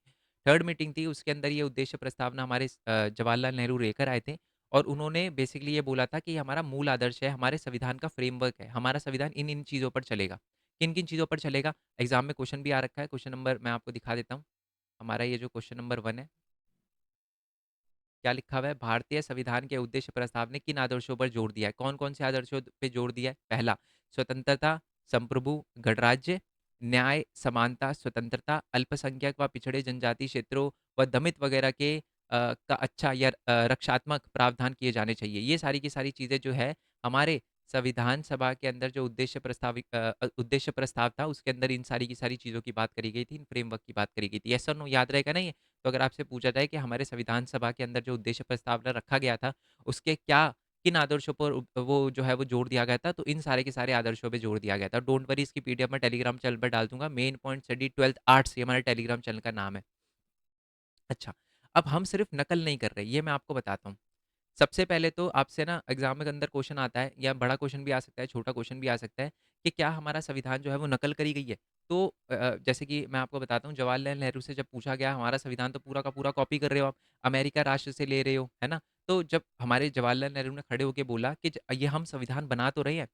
[SPEAKER 1] थर्ड मीटिंग थी, उसके अंदर ये उद्देश्य प्रस्तावना हमारे जवाहरलाल नेहरू लेकर आए थे और उन्होंने बेसिकली ये बोला था कि ये हमारा मूल आदर्श है, हमारे संविधान का फ्रेमवर्क है। हमारा संविधान इन-इन चीज़ों पर चलेगा। किन-किन चीज़ों पर चलेगा? एग्ज़ाम में क्वेश्चन भी आ रखा है। क्वेश्चन नंबर मैं आपको दिखा देता हूँ। हमारा ये जो क्वेश्चन नंबर 1 है, क्या लिखा हुआ है? भारतीय संविधान के उद्देश्य प्रस्ताव ने किन आदर्शों पर जोर दिया है? कौन-कौन से आदर्शों पे जोर दिया है? पहला, स्वतंत्रता, संप्रभु, गणराज्य, न्याय, समानता, स्वतंत्रता, अल्पसंख्यक व पिछड़े जनजाति क्षेत्रों व दमित वगैरह के का अच्छा या रक्षात्मक प्रावधान किए जाने चाहिए। ये सारी की सारी चीज़ें जो है हमारे संविधान सभा के अंदर जो उद्देश्य प्रस्ताव था, उसके अंदर इन सारी की सारी चीज़ों की बात करी गई थी, इन फ्रेमवर्क की बात करी गई थी। येस और नो याद रहेगा ना ये? तो अगर आपसे पूछा जाए कि हमारे संविधान सभा के अंदर जो उद्देश्य प्रस्तावना रखा गया था, उसके क्या किन आदर्शों पर वो जो है वो जोर दिया गया था, तो इन सारे के सारे आदर्शों पे जोर दिया गया था। डोंट वरी, इसकी पीडीएफ मैं टेलीग्राम चैनल पर डाल दूँगा। Main point study 12th arts, ये हमारे टेलीग्राम चैनल का नाम है। अच्छा, अब हम सिर्फ नकल नहीं कर रहे, ये मैं आपको बताता हूँ। सबसे पहले तो आपसे ना एग्जाम के अंदर क्वेश्चन आता है, या बड़ा क्वेश्चन भी आ सकता है, छोटा क्वेश्चन भी आ सकता है, कि क्या हमारा संविधान जो है वो नकल करी गई है? तो जैसे कि मैं आपको बताता हूँ, जवाहरलाल नेहरू से जब पूछा गया हमारा संविधान तो पूरा का पूरा कॉपी कर रहे हो आप, अमेरिका राष्ट्र से ले रहे हो, है ना? तो जब हमारे जवाहरलाल नेहरू ने खड़े होके बोला कि ये हम संविधान बना तो रहे हैं,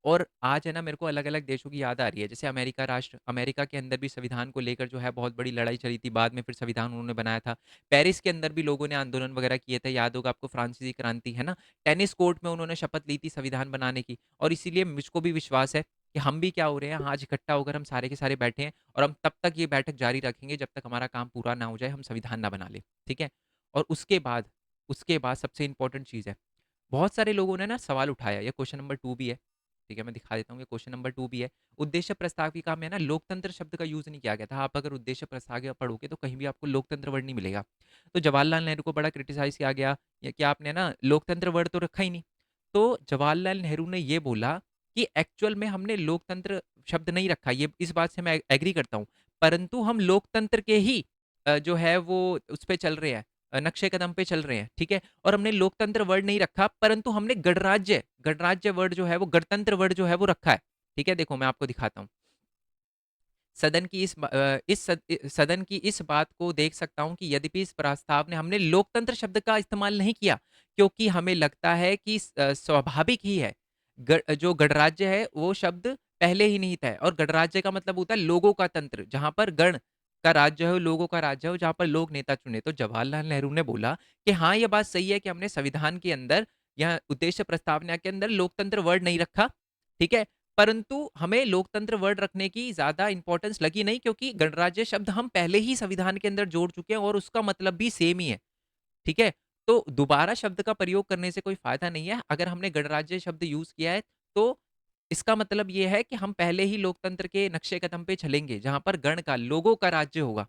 [SPEAKER 1] और आज है ना मेरे को अलग-अलग देशों की याद आ रही है। जैसे अमेरिका राष्ट्र, अमेरिका के अंदर भी संविधान को लेकर जो है बहुत बड़ी लड़ाई चली थी। बाद में फिर संविधान उन्होंने बनाया था। पेरिस के अंदर भी लोगों ने आंदोलन वगैरह किए थे, याद होगा आपको, फ्रांसीसी क्रांति, है ना? टेनिस कोर्ट में उन्होंने शपथ ली थी संविधान बनाने की, और इसीलिए मुझको भी विश्वास है कि हम भी क्या हो रहे हैं, आज इकट्ठा होकर हम सारे के सारे बैठे हैं और हम तब तक ये बैठक जारी रखेंगे जब तक हमारा काम पूरा ना हो जाए, हम संविधान ना बना लें, ठीक है? और उसके बाद सबसे इम्पोर्टेंट चीज़ है, बहुत सारे लोगों ने ना सवाल उठाया, ये क्वेश्चन नंबर 2 भी है, ठीक है? मैं दिखा देता हूँ, ये क्वेश्चन नंबर 2 भी है। उद्देश्य प्रस्ताव की काम में ना लोकतंत्र शब्द का यूज़ नहीं किया गया था। आप अगर उद्देश्य प्रस्ताव के पढ़ोगे तो कहीं भी आपको लोकतंत्र वर्ड नहीं मिलेगा। तो जवाहरलाल नेहरू को बड़ा क्रिटिसाइज़ किया गया, या कि आपने ना लोकतंत्र वर्ड तो रखा ही नहीं। तो जवाहरलाल नेहरू ने ये बोला कि एक्चुअल में हमने लोकतंत्र शब्द नहीं रखा, ये इस बात से मैं एग्री करता हूँ। परंतु हम लोकतंत्र के ही जो है वो उस पे चल रहे हैं, नक्शे कदम पे चल रहे हैं, ठीक है? और हमने लोकतंत्र वर्ड नहीं रखा, परंतु हमने गणराज्य गणराज्य वर्ड जो है वो, गणतंत्र वर्ड जो है वो रखा है, ठीक है? देखो मैं आपको दिखाता हूँ। सदन की इस बात को देख सकता हूँ कि यद्यपि इस प्रस्ताव ने हमने लोकतंत्र शब्द का इस्तेमाल नहीं किया, क्योंकि हमें लगता है कि स्वाभाविक ही है। जो गणराज्य है वो शब्द पहले ही निहित है, और गणराज्य का मतलब होता है लोगों का तंत्र, जहाँ पर गण का राज्य हो, लोगों का राज्य हो, जहाँ पर लोग नेता चुने। तो जवाहरलाल नेहरू ने बोला कि हाँ, ये बात सही है कि हमने संविधान के अंदर या उद्देश्य प्रस्तावना के अंदर लोकतंत्र वर्ड नहीं रखा, ठीक है? परंतु हमें लोकतंत्र वर्ड रखने की ज़्यादा इंपॉर्टेंस लगी नहीं, क्योंकि गणराज्य शब्द हम पहले ही संविधान के अंदर जोड़ चुके हैं और उसका मतलब भी सेम ही है, ठीक है? तो दोबारा शब्द का प्रयोग करने से कोई फ़ायदा नहीं है। अगर हमने गणराज्य शब्द यूज़ किया है, तो इसका मतलब ये है कि हम पहले ही लोकतंत्र के नक्शे कदम पे चलेंगे, जहाँ पर गण का, लोगों का राज्य होगा,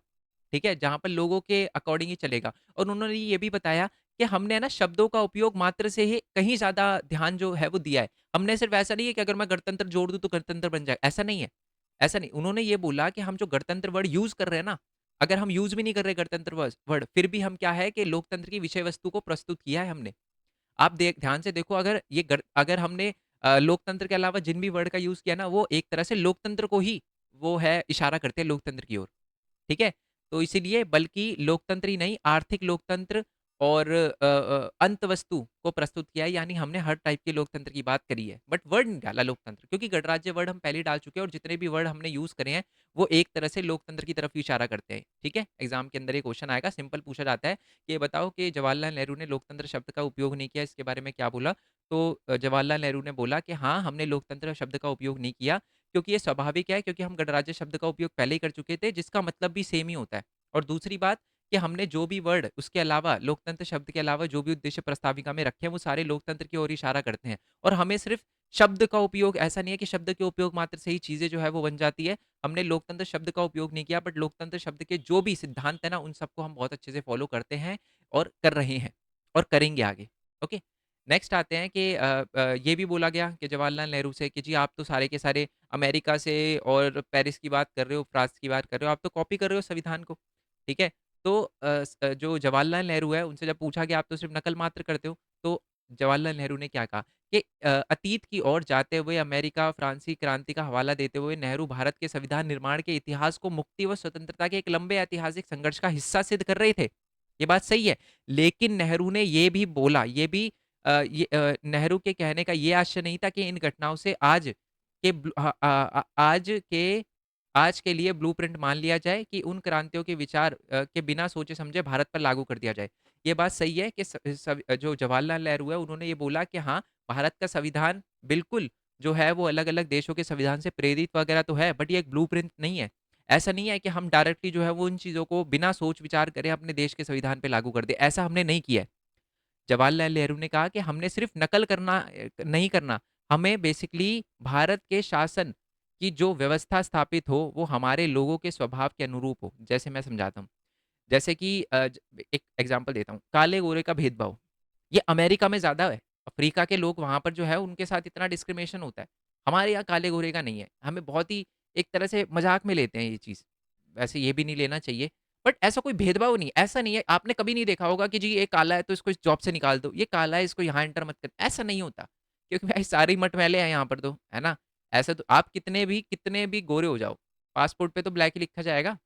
[SPEAKER 1] ठीक है? जहाँ पर लोगों के अकॉर्डिंग ही चलेगा। और उन्होंने ये भी बताया कि हमने ना शब्दों का उपयोग मात्र से ही कहीं ज़्यादा ध्यान जो है वो दिया है। हमने सिर्फ ऐसा नहीं है कि अगर मैं गणतंत्र जोड़ दूँ तो गणतंत्र बन जाए, ऐसा नहीं है। ऐसा नहीं, उन्होंने ये बोला कि हम जो गणतंत्र वर्ड यूज़ कर रहे हैं ना, अगर हम यूज़ भी नहीं कर रहे गणतंत्र वर्ड, फिर भी हम क्या है कि लोकतंत्र की विषय वस्तु को प्रस्तुत किया है हमने। आप ध्यान से देखो, अगर हमने लोकतंत्र के अलावा जिन भी वर्ड का यूज़ किया ना, वो एक तरह से लोकतंत्र को ही वो है इशारा करते हैं लोकतंत्र की ओर। ठीक है? तो इसीलिए बल्कि लोकतंत्र ही नहीं, आर्थिक लोकतंत्र और अंतवस्तु को प्रस्तुत किया है, यानी हमने हर टाइप के लोकतंत्र की बात करी है। बट वर्ड नहीं डाला लोकतंत्र, क्योंकि गणराज्य वर्ड हम पहले ही डाल चुके हैं और जितने भी वर्ड हमने यूज़ करे हैं, वो एक तरह से लोकतंत्र की तरफ ही इशारा करते हैं। ठीक है? एग्ज़ाम के अंदर ये क्वेश्चन आएगा, सिंपल पूछा जाता है कि ये बताओ कि जवाहरलाल नेहरू ने लोकतंत्र शब्द का उपयोग नहीं किया, इसके बारे में क्या बोला? तो जवाहरलाल नेहरू ने बोला कि हाँ, हमने लोकतंत्र शब्द का उपयोग नहीं किया, क्योंकि ये स्वाभाविक है, क्योंकि हम गणराज्य शब्द का उपयोग पहले ही कर चुके थे, जिसका मतलब भी सेम ही होता है। और दूसरी बात कि हमने जो भी वर्ड उसके अलावा लोकतंत्र शब्द के अलावा जो भी उद्देश्य प्रस्ताविका में रखे हैं, वो सारे लोकतंत्र की ओर इशारा करते हैं। और हमें सिर्फ शब्द का उपयोग, ऐसा नहीं है कि शब्द के उपयोग मात्र से ही चीज़ें जो है वो बन जाती है। हमने लोकतंत्र शब्द का उपयोग नहीं किया, बट लोकतंत्र शब्द के जो भी सिद्धांत है ना, उन सबको हम बहुत अच्छे से फॉलो करते हैं और कर रहे हैं और करेंगे आगे। ओके? नेक्स्ट आते हैं कि ये भी बोला गया कि जवाहरलाल नेहरू से कि जी आप तो सारे के सारे अमेरिका से और पेरिस की बात कर रहे हो, फ्रांस की बात कर रहे हो, आप तो कॉपी कर रहे हो संविधान को, ठीक है? तो जो जवाहरलाल नेहरू है, उनसे जब पूछा कि आप तो सिर्फ़ नकल मात्र करते हो, तो जवाहरलाल नेहरू ने क्या कहा कि अतीत की ओर जाते हुए अमेरिका फ्रांसी क्रांति का हवाला देते हुए नेहरू भारत के संविधान निर्माण के इतिहास को मुक्ति व स्वतंत्रता के एक लंबे ऐतिहासिक संघर्ष का हिस्सा सिद्ध कर रहे थे। ये बात सही है, लेकिन नेहरू ने ये भी बोला, नेहरू के कहने का ये आशय नहीं था कि इन घटनाओं से आज के लिए ब्लूप्रिंट मान लिया जाए कि उन क्रांतियों के विचार के बिना सोचे-समझे भारत पर लागू कर दिया जाए। ये बात सही है कि जो जवाहरलाल नेहरू है, उन्होंने ये बोला कि हाँ, भारत का संविधान बिल्कुल जो है वो अलग-अलग देशों के संविधान से प्रेरित वगैरह तो है, बट ये एक ब्लूप्रिंट नहीं है। ऐसा नहीं है कि हम डायरेक्टली जो है वो उन चीज़ों को बिना सोच-विचार करे अपने देश के संविधान पे लागू कर दें, ऐसा हमने नहीं किया है। जवाहरलाल नेहरू ने कहा कि हमने सिर्फ नकल नहीं करना, हमें बेसिकली भारत के शासन की जो व्यवस्था स्थापित हो, वो हमारे लोगों के स्वभाव के अनुरूप हो। जैसे मैं समझाता हूँ, जैसे कि एक एग्जांपल देता हूँ, काले-गोरे का भेदभाव, ये अमेरिका में ज़्यादा है। अफ्रीका के लोग वहाँ पर जो है उनके साथ इतना डिस्क्रिमिनेशन होता है। हमारे यहाँ काले-गोरे का नहीं है। हमें बहुत ही एक तरह से मज़ाक में लेते हैं ये चीज़। वैसे ये भी नहीं लेना चाहिए। बट ऐसा कोई भेदभाव नहीं है, ऐसा नहीं है, आपने कभी नहीं देखा होगा कि जी ये काला है तो इसको इस जॉब से निकाल दो, ये काला है इसको यहाँ एंटर मत कर, ऐसा नहीं होता। क्योंकि भाई सारे ही मटमैले हैं यहाँ पर तो, है ना? ऐसा तो आप कितने भी गोरे हो जाओ, पासपोर्ट पे तो ब्लैक ही लिखा जाएगा।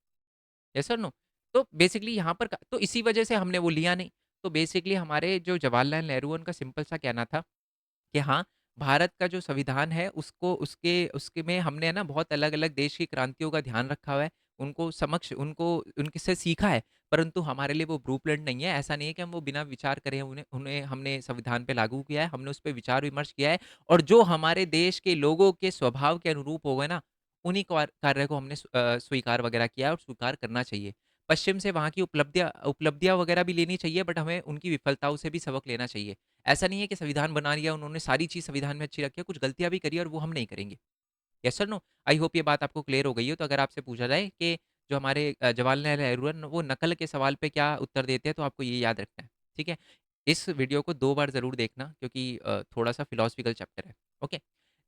[SPEAKER 1] यस और नो? तो बेसिकली यहाँ पर तो इसी वजह से हमने वो लिया नहीं। तो बेसिकली हमारे जो जवाहरलाल नेहरू हैं, उनका सिंपल सा कहना था कि हाँ, भारत का जो संविधान है उसको उसके उसके में हमने है ना बहुत अलग-अलग देश की क्रांतियों का ध्यान रखा हुआ है। उनको उनके से सीखा है, परंतु हमारे लिए वो ब्लूप्रिंट नहीं है। ऐसा नहीं है कि हम वो बिना विचार करे उन्हें उन्हें हमने संविधान पे लागू किया है, हमने उस पे विचार-विमर्श किया है और जो हमारे देश के लोगों के स्वभाव के अनुरूप हो गए ना, उन्हीं कार्य को हमने स्वीकार वगैरह किया है और स्वीकार करना चाहिए। पश्चिम से वहाँ की उपलब्धियाँ वगैरह भी लेनी चाहिए, बट हमें उनकी विफलताओं से भी सबक लेना चाहिए। ऐसा नहीं है कि संविधान बना लिया उन्होंने, सारी चीज़ संविधान में अच्छी रखी है, कुछ गलतियाँ भी करी है और वो हम नहीं करेंगे। यस और नो? आई होप ये बात आपको क्लियर हो गई हो। तो अगर आपसे पूछा जाए कि जो हमारे जवाहरलाल नेहरू हैं, वो नकल के सवाल पे क्या उत्तर देते हैं, तो आपको ये याद रखना है, ठीक है? इस वीडियो को 2 बार ज़रूर देखना, क्योंकि थोड़ा-सा फिलॉसफिकल चैप्टर है, ओके?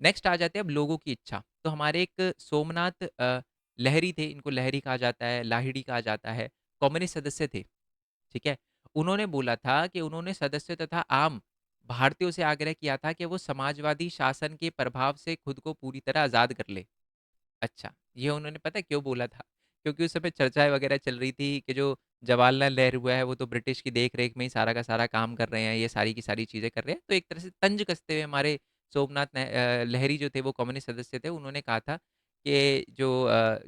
[SPEAKER 1] नेक्स्ट आ जाते हैं अब लोगों की इच्छा। तो हमारे एक सोमनाथ लहिरी थे, इनको लहिरी कहा जाता है, लाहिड़ी कहा जाता है, कम्युनिस्ट सदस्य थे, ठीक है? उन्होंने बोला था कि उन्होंने सदस्य तथा आम भारतीयों से आग्रह किया था कि वो समाजवादी शासन के प्रभाव से खुद को पूरी तरह आज़ाद कर ले। अच्छा, ये उन्होंने पता है क्यों बोला था? क्योंकि उस समय चर्चाएँ वगैरह चल रही थी कि जो जवाहरलाल नेहरू है, वो तो ब्रिटिश की देख-रेख में ही सारा का सारा काम कर रहे हैं, ये सारी की सारी चीज़ें कर रहे हैं। तो एक तरह से तंज कसते हुए हमारे लहिरी जो थे, वो कम्युनिस्ट सदस्य थे, उन्होंने कहा था कि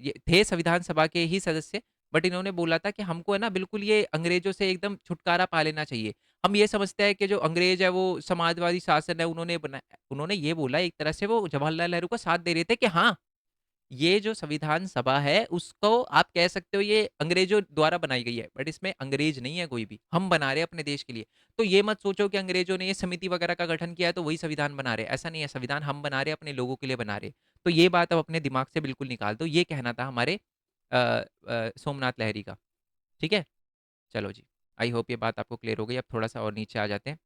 [SPEAKER 1] ये थे संविधान सभा के ही सदस्य, बट इन्होंने बोला था कि हमको है ना बिल्कुल ये अंग्रेज़ों से एकदम छुटकारा पा लेना चाहिए। हम ये समझते हैं कि जो अंग्रेज़ है, वो समाजवादी शासन है, उन्होंने ये बोला, एक तरह से वो जवाहरलाल नेहरू का साथ दे रहे थे कि हाँ, ये जो संविधान सभा है, उसको आप कह सकते हो ये अंग्रेजों द्वारा बनाई गई है, बट इसमें अंग्रेज नहीं है कोई भी, हम बना रहे हैं अपने देश के लिए। तो ये मत सोचो कि अंग्रेजों ने ये समिति वगैरह का गठन किया है तो वही संविधान बना रहे हैं, ऐसा नहीं है, संविधान हम बना रहे हैं, अपने लोगों के लिए बना रहे हैं। तो ये बात अब अपने दिमाग से बिल्कुल निकाल दो, ये कहना था हमारे सोमनाथ लाहिरी का, ठीक है? चलो जी, आई होप ये बात आपको क्लियर हो गई। अब थोड़ा-सा और नीचे आ जाते हैं,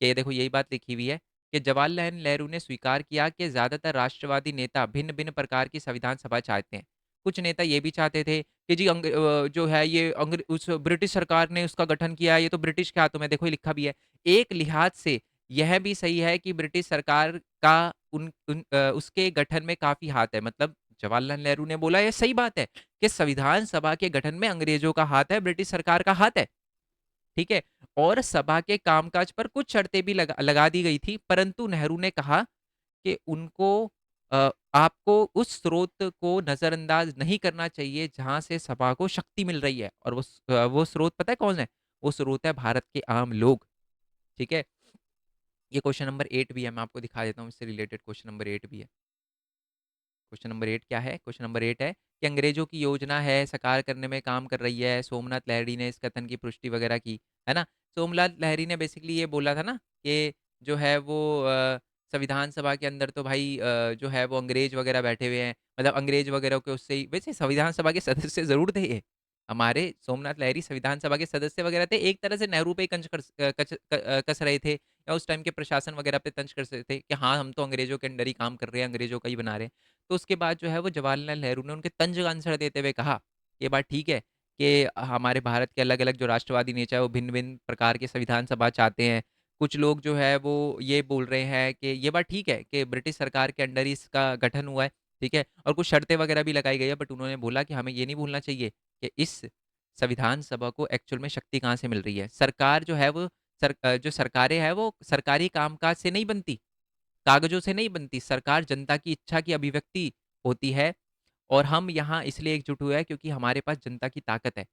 [SPEAKER 1] कि ये देखो यही बात लिखी हुई है कि जवाहरलाल नेहरू ने स्वीकार किया कि ज़्यादातर राष्ट्रवादी नेता भिन्न-भिन्न प्रकार की संविधान सभा चाहते हैं। कुछ नेता ये भी चाहते थे कि जी जो है ये उस ब्रिटिश सरकार ने उसका गठन किया, ये तो ब्रिटिश के हाथों में, देखो ये लिखा भी है। एक लिहाज से यह भी सही है कि ब्रिटिश सरकार का उसके गठन में काफ़ी हाथ है। मतलब जवाहरलाल नेहरू ने बोला ये सही बात है कि संविधान सभा के गठन में अंग्रेजों का हाथ है, ब्रिटिश सरकार का हाथ है। ठीक है? और सभा के कामकाज पर कुछ शर्तें भी लगा दी गई थी, परंतु नेहरू ने कहा कि उनको आपको उस स्रोत को नज़रअंदाज नहीं करना चाहिए जहाँ से सभा को शक्ति मिल रही है, और वो स्रोत पता है कौन है? वो स्रोत है भारत के आम लोग। ठीक है? ये क्वेश्चन नंबर 8 भी है, मैं आपको दिखा देता हूँ, इससे रिलेटेड क्वेश्चन नंबर 8 भी है। क्वेश्चन नंबर 8 क्या है? क्वेश्चन नंबर 8 है कि अंग्रेजों की योजना है साकार करने में काम कर रही है, सोमनाथ लाहिड़ी ने इस कथन की पुष्टि वगैरह की, है ना? सोमनाथ लाहिड़ी ने बेसिकली ये बोला था ना कि जो है वो संविधान सभा के अंदर तो भाई जो है वो अंग्रेज वगैरह बैठे हुए हैं, मतलब अंग्रेज वगैरह के उससे ही, वैसे संविधान सभा के सदस्य ज़रूर थे ये। हमारे सोमनाथ लाहिड़ी संविधान सभा के सदस्य वगैरह थे, एक तरह से नेहरू पे ही कस रहे थे, या उस टाइम के प्रशासन वगैरह पे तंज कस रहे थे कि हाँ, हम तो अंग्रेजों के अंडर ही काम कर रहे हैं, अंग्रेजों का ही बना रहे हैं। तो उसके बाद जो है वो जवाहरलाल नेहरू ने उनके तंज का आंसर देते हुए कहा, ये बात ठीक है कि हमारे भारत के अलग-अलग जो राष्ट्रवादी नेता है वो भिन्न-भिन्न प्रकार के संविधान सभा चाहते हैं। कुछ लोग जो है वो ये बोल रहे हैं कि ये बात ठीक है कि ब्रिटिश सरकार के अंडर ही इसका गठन हुआ है, ठीक है? और कुछ शर्तें वगैरह भी लगाई गई है, बट उन्होंने बोला कि हमें ये नहीं भूलना चाहिए कि इस संविधान सभा को एक्चुअल में शक्ति कहाँ से मिल रही है। सरकार जो है वो जो सरकारें हैं वो सरकारी कामकाज से नहीं बनती, कागज़ों से नहीं बनती, सरकार जनता की इच्छा की अभिव्यक्ति होती है, और हम यहाँ इसलिए एकजुट हुए हैं क्योंकि हमारे पास जनता की ताकत है।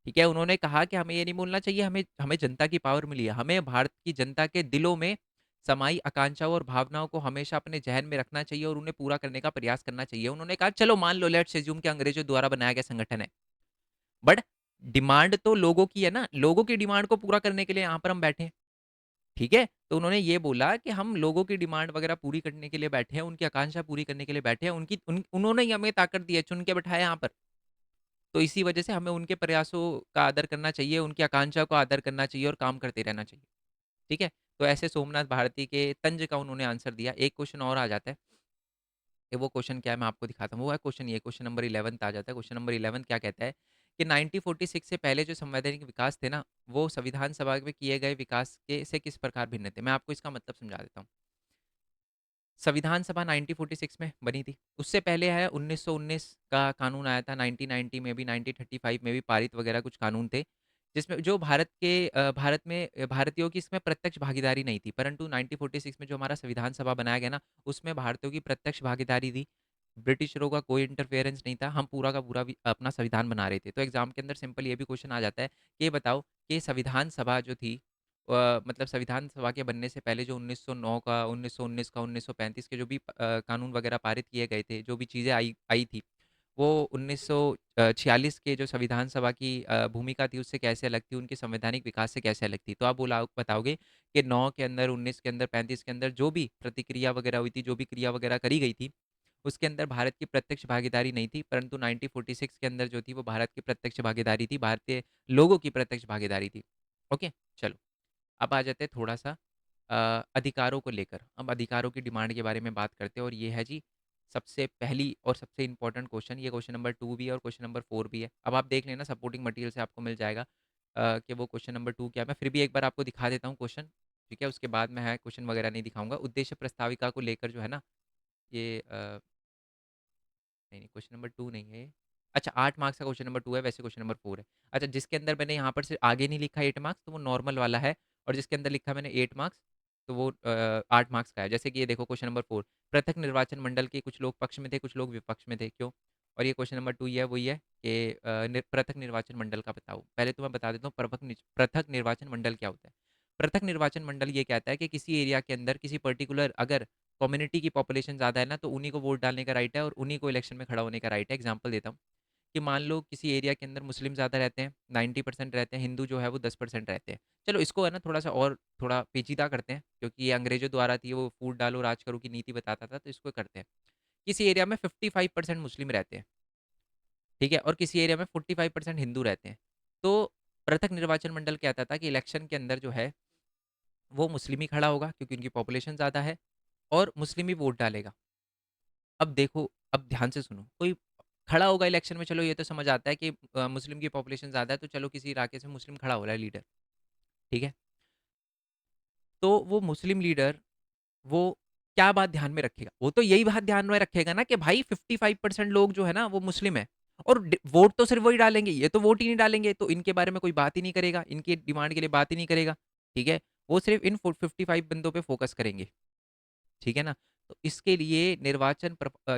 [SPEAKER 1] ठीक है? उन्होंने कहा कि हमें ये नहीं भूलना चाहिए, हमें हमें जनता की पावर मिली है। हमें भारत की जनता के दिलों में समाई आकांक्षाओं और भावनाओं को हमेशा अपने ज़हन में रखना चाहिए और उन्हें पूरा करने का प्रयास करना चाहिए। उन्होंने कहा चलो मान लो, लेट्स अज़्यूम कि अंग्रेज़ों द्वारा बनाया गया संगठन है। बट डिमांड तो लोगों की है ना, लोगों की डिमांड को पूरा करने के लिए यहाँ पर हम बैठे हैं। ठीक है? तो उन्होंने ये बोला कि हम लोगों की डिमांड वगैरह पूरी करने के लिए बैठे हैं, उनकी आकांक्षा पूरी करने के लिए बैठे हैं, उन्होंने ही हमें ताकत दी है, चुन के बिठाया यहाँ पर। तो इसी वजह से हमें उनके प्रयासों का आदर करना चाहिए, उनकी आकांक्षा को आदर करना चाहिए और काम करते रहना चाहिए। ठीक है? तो ऐसे सोमनाथ भारती के तंज का उन्होंने आंसर दिया। एक क्वेश्चन और आ जाता है, कि वो क्वेश्चन क्या है मैं आपको दिखाता हूँ। वो है क्वेश्चन, ये क्वेश्चन नंबर 11 आ जाता है। क्वेश्चन नंबर 11 क्या कहता है कि 1946 से पहले जो संवैधानिक विकास थे ना, वो संविधान सभा में किए गए विकास के से किस प्रकार भिन्न थे? मैं आपको इसका मतलब समझा देता हूँ। संविधान सभा 1946 में बनी थी। उससे पहले है 1919 का कानून आया था, 1990 में भी, 1935 में भी पारित वगैरह कुछ कानून थे, जिसमें जो भारत में भारतीयों की इसमें प्रत्यक्ष भागीदारी नहीं थी। परंतु 1946 में जो हमारा संविधान सभा बनाया गया ना, उसमें भारतीयों की प्रत्यक्ष भागीदारी थी। ब्रिटिशरों का कोई इंटरफेरेंस नहीं था, हम पूरा का पूरा अपना संविधान बना रहे थे। तो एग्जाम के अंदर सिंपल ये भी क्वेश्चन आ जाता है कि ये बताओ कि संविधान सभा जो थी, मतलब संविधान सभा के बनने से पहले जो 1909 का, 1919 का, 1935 के जो भी कानून वगैरह पारित किए गए थे, जो भी चीज़ें आई आई थी, वो 1946 के जो संविधान सभा की भूमिका थी उससे कैसे अलग थी, उनके संवैधानिक विकास से कैसे अलग थी। तो आप बोला बताओगे कि 9 के अंदर, 19 के अंदर, 35 के अंदर जो भी प्रतिक्रिया वगैरह हुई थी, जो भी क्रिया वगैरह करी गई थी, उसके अंदर भारत की प्रत्यक्ष भागीदारी नहीं थी, परंतु 1946 के अंदर जो थी वो भारत की प्रत्यक्ष भागीदारी थी, भारतीय लोगों की प्रत्यक्ष भागीदारी थी। ओके, चलो। अब आ जाते हैं थोड़ा-सा अधिकारों को लेकर। अब अधिकारों की डिमांड के बारे में बात करते हैं, और ये है जी सबसे पहली और सबसे इम्पोर्टेंट क्वेश्चन। ये क्वेश्चन नंबर 2 भी है और क्वेश्चन नंबर 4 भी है। अब आप देख लेना, सपोर्टिंग मटेरियल से आपको मिल जाएगा कि वो क्वेश्चन नंबर 2 क्या है। मैं फिर भी एक बार आपको दिखा देता हूँ क्वेश्चन, ठीक है? उसके बाद मैं है क्वेश्चन वगैरह नहीं दिखाऊँगा। उद्देश्य प्रस्ताविका को लेकर जो है ना, ये नहीं, नहीं, क्वेश्चन नंबर 2 नहीं है ये। अच्छा, 8 मार्क्स का क्वेश्चन नंबर 2 है, वैसे क्वेश्चन नंबर 4 है। अच्छा, जिसके अंदर मैंने यहाँ पर से आगे नहीं लिखा 8 मार्क्स, तो वो नॉर्मल वाला है, और जिसके अंदर लिखा मैंने 8 मार्क्स, तो वो 8 मार्क्स का है। जैसे कि ये देखो क्वेश्चन नंबर 4, पृथक निर्वाचन मंडल के कुछ लोग पक्ष में थे, कुछ लोग विपक्ष में थे, क्यों? और ये क्वेश्चन नंबर 2 ये है, वही है कि पृथक निर्वाचन मंडल का बताओ। पहले तो मैं बता देता हूँ पृथक निर्वाचन मंडल क्या होता है। पृथक निर्वाचन मंडल ये कहता है कि किसी एरिया के अंदर किसी पर्टिकुलर अगर कम्युनिटी की पॉपुलेशन ज़्यादा है ना, तो उन्हीं को वोट डालने का राइट है और उन्हीं को इलेक्शन में खड़ा होने का राइट है। एग्जांपल देता हूँ कि मान लो किसी एरिया के अंदर मुस्लिम ज़्यादा रहते हैं, 90% रहते हैं, हिंदू जो है वो 10% रहते हैं। चलो इसको है ना थोड़ा सा और थोड़ा पेचीदा करते हैं, क्योंकि ये अंग्रेजों द्वारा थी, वो फूट डालो राज करो की नीति बताता था, तो इसको करते हैं। किसी एरिया में 55% मुस्लिम रहते हैं, ठीक है, और किसी एरिया में 45% हिंदू रहते हैं। तो पृथक निर्वाचन मंडल कहता था कि इलेक्शन के अंदर जो है वो मुस्लिम ही खड़ा होगा, क्योंकि उनकी पॉपुलेशन ज़्यादा है, और मुस्लिम ही वोट डालेगा। अब देखो, अब ध्यान से सुनो, कोई खड़ा होगा इलेक्शन में, चलो ये तो समझ आता है कि मुस्लिम की पॉपुलेशन ज़्यादा है, तो चलो किसी इलाके से मुस्लिम खड़ा हो रहा है लीडर, ठीक है? तो वो मुस्लिम लीडर, वो क्या बात ध्यान में रखेगा? वो तो यही बात ध्यान में रखेगा ना कि भाई 55% लोग जो है ना वो मुस्लिम है, और वोट तो सिर्फ वही डालेंगे, ये तो वोट ही नहीं डालेंगे, तो इनके बारे में कोई बात ही नहीं करेगा, इनकी डिमांड के लिए बात ही नहीं करेगा, ठीक है? वो सिर्फ इन 55 बंदों पे फोकस करेंगे, ठीक है ना? तो इसके लिए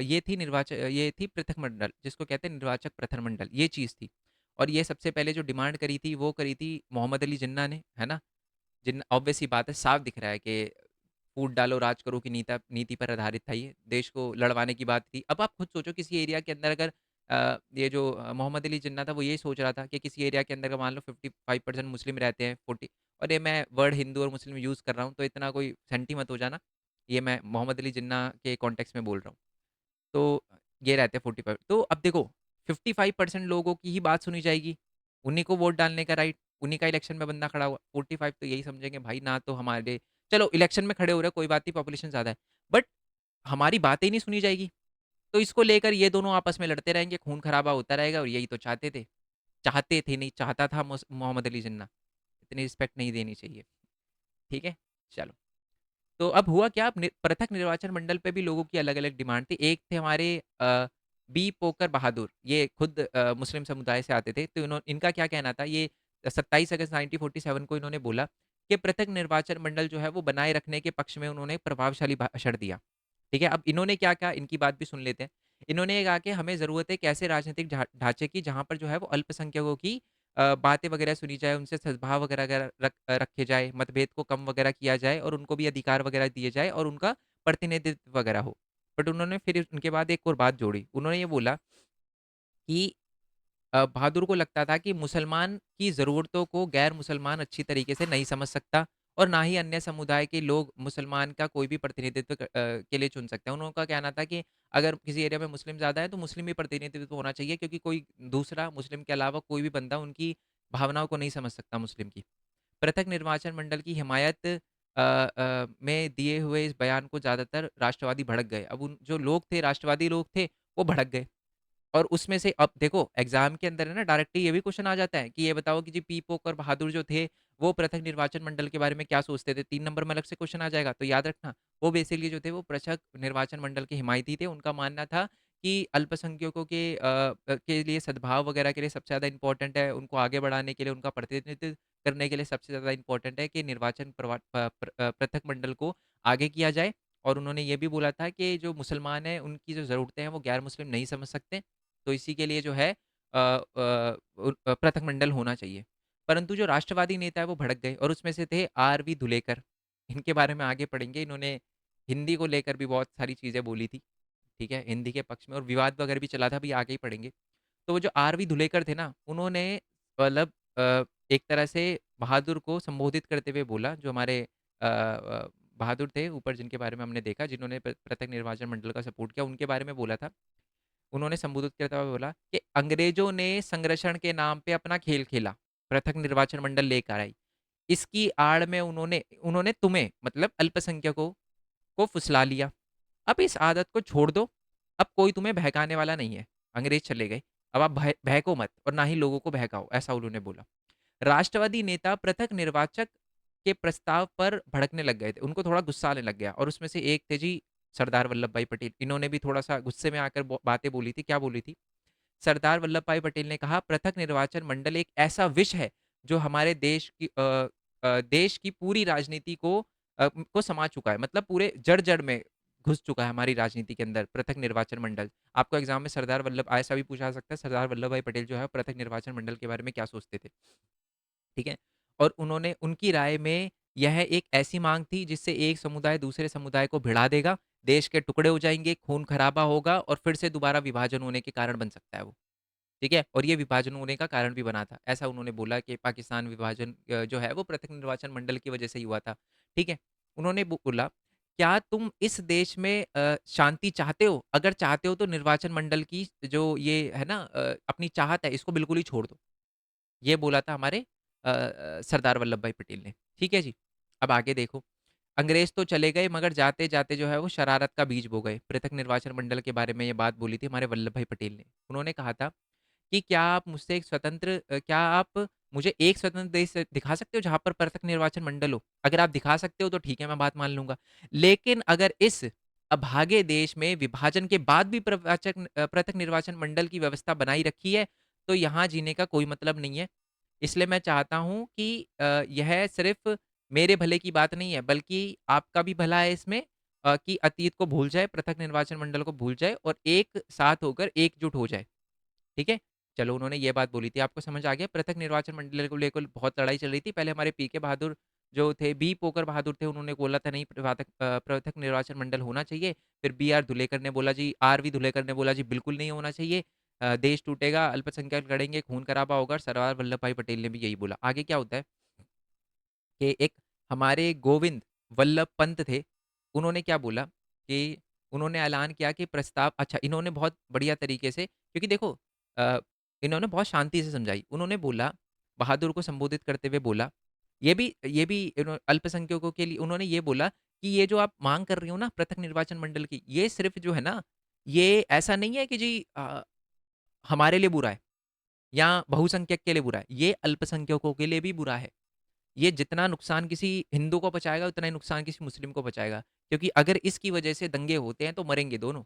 [SPEAKER 1] ये थी पृथक मंडल, जिसको कहते हैं निर्वाचक पृथक मंडल, ये चीज़ थी। और ये सबसे पहले जो डिमांड करी थी वो करी थी मोहम्मद अली जिन्ना ने, है ना? जिन ऑब्वियस सी बात है, साफ दिख रहा है कि फूट डालो राज करो की नीति पर आधारित था ये, देश को लड़वाने की बात थी। अब आप खुद सोचो, किसी एरिया के अंदर अगर ये जो मोहम्मद अली जिन्ना था वो यही सोच रहा था कि किसी एरिया के अंदर का मान लो 55% मुस्लिम रहते हैं, 40, और ये मैं वर्ड हिंदू और मुस्लिम यूज़ कर रहा हूँ, तो इतना कोई सेंटी मत हो जाना, ये मैं मोहम्मद अली जिन्ना के कॉन्टेक्स्ट में बोल रहा हूँ। तो ये रहते हैं 45, तो अब देखो 55% लोगों की ही बात सुनी जाएगी, उन्हीं को वोट डालने का राइट, उन्हीं का इलेक्शन में बंदा खड़ा हुआ, 45 तो यही समझेंगे भाई ना, तो हमारे, चलो इलेक्शन में खड़े हो रहे हैं कोई बात नहीं, पॉपुलेशन ज़्यादा है, बट हमारी बातें ही नहीं सुनी जाएगी, तो इसको लेकर ये दोनों आपस में लड़ते रहेंगे, खून खराबा होता रहेगा, और यही तो चाहते थे, नहीं चाहता था मोहम्मद अली जिन्ना, इतनी रिस्पेक्ट नहीं देनी चाहिए, ठीक है? चलो, तो अब हुआ क्या, अब पृथक निर्वाचन मंडल पे भी लोगों की अलग अलग डिमांड थी। एक थे हमारे बी पोकर बहादुर, ये खुद मुस्लिम समुदाय से आते थे, तो इनका क्या कहना था, ये 27 अगस्त 1947 को इन्होंने बोला कि पृथक निर्वाचन मंडल जो है वो बनाए रखने के पक्ष में उन्होंने प्रभावशाली भाषण दिया, ठीक है? अब इन्होंने क्या कहा, इनकी बात भी सुन लेते हैं। इन्होंने ये कहा कि हमें ज़रूरत है एक ऐसे राजनीतिक ढांचे की जहाँ पर जो है वो अल्पसंख्यकों की बातें वगैरह सुनी जाए, उनसे सद्भाव वगैरह वगैरह रखे जाए, मतभेद को कम वगैरह किया जाए, और उनको भी अधिकार वगैरह दिए जाए, और उनका प्रतिनिधित्व वगैरह हो। बट उन्होंने फिर उनके बाद एक और बात जोड़ी। उन्होंने ये बोला कि बहादुर को लगता था कि मुसलमान की ज़रूरतों को गैर मुसलमान अच्छी तरीके से नहीं समझ सकता, और ना ही अन्य समुदाय के लोग मुसलमान का कोई भी प्रतिनिधित्व के लिए चुन सकते हैं। उनका कहना था कि अगर किसी एरिया में मुस्लिम ज़्यादा है तो मुस्लिम ही प्रतिनिधित्व होना चाहिए, क्योंकि कोई दूसरा मुस्लिम के अलावा कोई भी बंदा उनकी भावनाओं को नहीं समझ सकता मुस्लिम की। पृथक निर्वाचन मंडल की हिमायत में दिए हुए इस बयान को ज़्यादातर राष्ट्रवादी भड़क गए। अब उन जो लोग थे, राष्ट्रवादी लोग थे, वो भड़क गए। और उसमें से अब देखो एग्जाम के अंदर है ना, डायरेक्टली ये भी क्वेश्चन आ जाता है कि ये बताओ कि जी पी पोक और बहादुर जो थे वो पृथक निर्वाचन मंडल के बारे में क्या सोचते थे, 3 नंबर में अलग से क्वेश्चन आ जाएगा, तो याद रखना वो बेसिकली जो थे वो पृथक निर्वाचन मंडल के हिमायती थे। उनका मानना था कि अल्पसंख्यकों के लिए सद्भाव वगैरह के लिए सबसे ज़्यादा इंपॉर्टेंट है, उनको आगे बढ़ाने के लिए, उनका प्रतिनिधित्व करने के लिए सबसे ज़्यादा इंपॉर्टेंट है कि निर्वाचन पृथक मंडल को आगे किया जाए। और उन्होंने ये भी बोला था कि जो मुसलमान हैं उनकी जो ज़रूरतें हैं वो गैर मुस्लिम नहीं समझ सकते, तो इसी के लिए जो है पृथक मंडल होना चाहिए। परंतु जो राष्ट्रवादी नेता है वो भड़क गए, और उसमें से थे आर वी धुलेकर। इनके बारे में आगे पढ़ेंगे, इन्होंने हिंदी को लेकर भी बहुत सारी चीज़ें बोली थी, ठीक है? हिंदी के पक्ष में, और विवाद वगैरह भी चला था, अभी आगे ही पढ़ेंगे। तो वो जो आर वी धुलेकर थे ना, उन्होंने मतलब एक तरह से बहादुर को संबोधित करते हुए बोला, जो हमारे बहादुर थे ऊपर जिनके बारे में हमने देखा, जिन्होंने पृथक निर्वाचन मंडल का सपोर्ट किया, उनके बारे में बोला था। उन्होंने संबोधित करते हुए बोला कि अंग्रेजों ने संरक्षण के नाम पे अपना खेल खेला, पृथक निर्वाचन मंडल लेकर आई, इसकी आड़ में उन्होंने उन्होंने तुम्हें मतलब अल्पसंख्यकों को फुसला लिया। अब इस आदत को छोड़ दो, अब कोई तुम्हें बहकाने वाला नहीं है। अंग्रेज चले गए, अब आप बहको मत, और ना ही लोगों को बहकाओ, ऐसा उन्होंने बोला। राष्ट्रवादी नेता पृथक निर्वाचक के प्रस्ताव पर भड़कने लग गए थे, उनको थोड़ा गुस्सा आने लग गया, और उसमें से एक थे जी सरदार वल्लभ भाई पटेल। इन्होंने भी थोड़ा सा गुस्से में आकर बातें बोली थी, क्या बोली थी? सरदार वल्लभ भाई पटेल ने कहा, पृथक निर्वाचन मंडल एक ऐसा विष है जो हमारे देश की पूरी राजनीति को समा चुका है, मतलब पूरे जड़ जड़ में घुस चुका है हमारी राजनीति के अंदर पृथक निर्वाचन मंडल। आपको एग्जाम में सरदार वल्लभ ऐसा भी पूछा जा सकता है, सरदार वल्लभ भाई पटेल जो है पृथक निर्वाचन मंडल के बारे में क्या सोचते थे, ठीक है? और उन्होंने उनकी राय में यह एक ऐसी मांग थी जिससे एक समुदाय दूसरे समुदाय को भिड़ा देगा, देश के टुकड़े हो जाएंगे, खून खराबा होगा, और फिर से दोबारा विभाजन होने के कारण बन सकता है वो, ठीक है? और ये विभाजन होने का कारण भी बना था, ऐसा उन्होंने बोला कि पाकिस्तान विभाजन जो है वो पृथक निर्वाचन मंडल की वजह से ही हुआ था, ठीक है? उन्होंने बोला, क्या तुम इस देश में शांति चाहते हो? अगर चाहते हो तो निर्वाचन मंडल की जो ये है ना अपनी चाहत है, इसको बिल्कुल ही छोड़ दो। ये बोला था हमारे सरदार वल्लभ भाई पटेल ने। ठीक है जी? अब आगे देखो, अंग्रेज तो चले गए मगर जाते-जाते जो है वो शरारत का बीज बो गए। पृथक निर्वाचन मंडल के बारे में ये बात बोली थी हमारे वल्लभ भाई पटेल ने। उन्होंने कहा था कि क्या आप मुझे एक स्वतंत्र देश दिखा सकते हो जहाँ पर पृथक निर्वाचन मंडल हो? अगर आप दिखा सकते हो तो ठीक है, मैं बात मान लूँगा। लेकिन अगर इस अभागे देश में विभाजन के बाद भी पृथक निर्वाचन मंडल की व्यवस्था बनाई रखी है, तो यहाँ जीने का कोई मतलब नहीं है। इसलिए मैं चाहता हूँ कि यह सिर्फ़ मेरे भले की बात नहीं है, बल्कि आपका भी भला है इसमें, कि अतीत को भूल जाए, पृथक निर्वाचन मंडल को भूल जाए और एक साथ होकर एकजुट हो जाए। ठीक है? चलो उन्होंने ये बात बोली थी, आपको समझ आ गया? पृथक निर्वाचन मंडल को लेकर बहुत लड़ाई चल रही थी। पहले हमारे पीके बहादुर जो थे, बी पोकर बहादुर थे, उन्होंने बोला था नहीं पृथक निर्वाचन मंडल होना चाहिए। फिर बी आर धुलेकर ने बोला जी, आर वी धुलेकर ने बोला जी बिल्कुल नहीं होना चाहिए। देश टूटेगा, अल्पसंख्यक लड़ेंगे, खून खराबा होगा। सरदार वल्लभ भाई पटेल ने भी यही बोला। आगे क्या होता है कि एक हमारे गोविंद वल्लभ पंत थे, उन्होंने क्या बोला कि उन्होंने ऐलान किया कि प्रस्ताव, अच्छा इन्होंने बहुत बढ़िया तरीके से, क्योंकि देखो अ, इन्होंने बहुत शांति से समझाई। उन्होंने बोला, बहादुर को संबोधित करते हुए बोला, ये भी अल्पसंख्यकों के लिए उन्होंने ये बोला कि ये जो आप मांग कर रही हो ना पृथक निर्वाचन मंडल की, ये सिर्फ जो है ना, ये ऐसा नहीं है कि जी हमारे लिए बुरा है या बहुसंख्यक के लिए बुरा है, ये अल्पसंख्यकों के लिए भी बुरा है। ये जितना नुकसान किसी हिंदू को पहुँचाएगा, उतना ही नुकसान किसी मुस्लिम को पहुँचाएगा। क्योंकि अगर इसकी वजह से दंगे होते हैं, तो मरेंगे दोनों।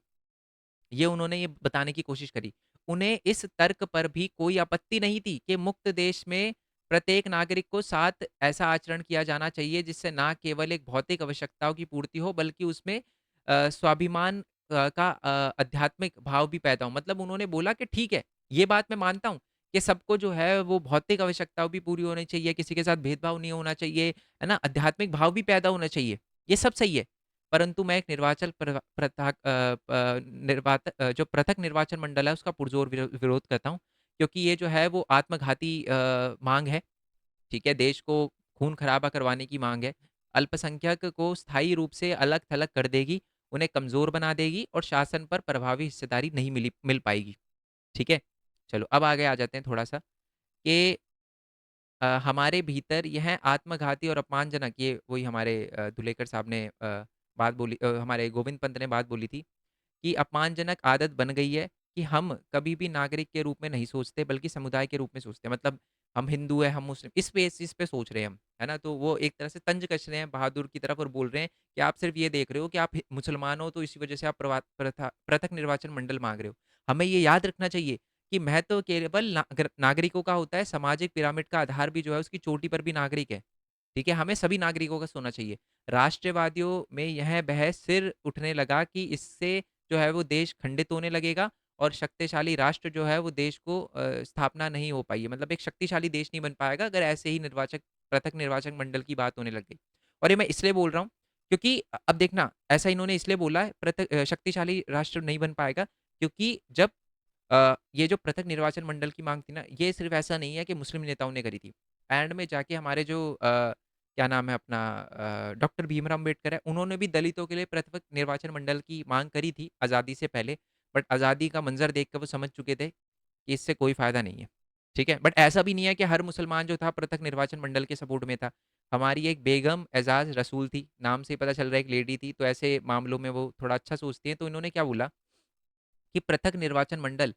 [SPEAKER 1] ये उन्होंने ये बताने की कोशिश करी। उन्हें इस तर्क पर भी कोई आपत्ति नहीं थी कि मुक्त देश में प्रत्येक नागरिक को साथ ऐसा आचरण किया जाना चाहिए, जिससे ना केवल एक भौतिक आवश्यकताओं की पूर्ति हो, बल्कि उसमें स्वाभिमान का आध्यात्मिक भाव भी पैदा हो। मतलब उन्होंने बोला कि ठीक है, ये बात मैं मानता हूँ कि सबको जो है वो भौतिक आवश्यकताओं भी पूरी होनी चाहिए, किसी के साथ भेदभाव नहीं होना चाहिए, है ना? आध्यात्मिक भाव भी पैदा होना चाहिए, ये सब सही है। परंतु मैं एक निर्वाचन जो पृथक निर्वाचन मंडल है उसका पुरजोर विरोध करता हूँ, क्योंकि ये जो है वो आत्मघाती मांग है। ठीक है, देश को खून खराबा करवाने की मांग है, अल्पसंख्यक को स्थायी रूप से अलग थलग कर देगी, उन्हें कमजोर बना देगी और शासन पर प्रभावी हिस्सेदारी नहीं मिल पाएगी। ठीक है, चलो अब आगे आ जाते हैं थोड़ा सा कि हमारे भीतर यह आत्मघाती और अपमानजनक, ये वही हमारे धुलेकर साहब ने बात बोली, हमारे गोविंद पंत ने बात बोली थी कि अपमानजनक आदत बन गई है कि हम कभी भी नागरिक के रूप में नहीं सोचते, बल्कि समुदाय के रूप में सोचते हैं। मतलब हम हिंदू हैं, हम मुस्लिम, इस पे सोच रहे हैं हम, है ना? तो वो एक तरह से तंज कस रहे हैं बहादुर की तरफ और बोल रहे हैं कि आप सिर्फ ये देख रहे हो कि आप मुसलमान हो, तो इसी वजह से आप पृथक निर्वाचन मंडल मांग रहे हो। हमें ये याद रखना चाहिए कि महत्व केवल नागरिकों का होता है, सामाजिक पिरामिड का आधार भी जो है उसकी चोटी पर भी नागरिक है। ठीक है? हमें सभी नागरिकों का सोना चाहिए। राष्ट्रवादियों में यह बहस सिर उठने लगा कि इससे जो है वो देश खंडित होने लगेगा और शक्तिशाली राष्ट्र जो है वो देश को स्थापना नहीं हो पाई है। मतलब एक शक्तिशाली देश नहीं बन पाएगा अगर ऐसे ही पृथक निर्वाचक मंडल की बात होने लग गई। और ये मैं इसलिए बोल रहा हूँ क्योंकि अब देखना, ऐसा इन्होंने इसलिए बोला है शक्तिशाली राष्ट्र नहीं बन पाएगा, क्योंकि जब ये जो पृथक निर्वाचन मंडल की मांग थी ना, ये सिर्फ ऐसा नहीं है कि मुस्लिम नेताओं ने करी थी। एंड में जाके हमारे जो क्या नाम है अपना, डॉक्टर भीमराव अम्बेडकर है, उन्होंने भी दलितों के लिए पृथक निर्वाचन मंडल की मांग करी थी आज़ादी से पहले। बट आज़ादी का मंजर देख कर वो समझ चुके थे कि इससे कोई फ़ायदा नहीं है। ठीक है? बट ऐसा भी नहीं है कि हर मुसलमान जो था पृथक निर्वाचन मंडल के सपोर्ट में था। हमारी एक बेगम एजाज़ रसूल थी, नाम से ही पता चल रहा है एक लेडी थी, तो ऐसे मामलों में वो थोड़ा अच्छा सोचती हैं। तो इन्होंने क्या बोला कि पृथक निर्वाचन मंडल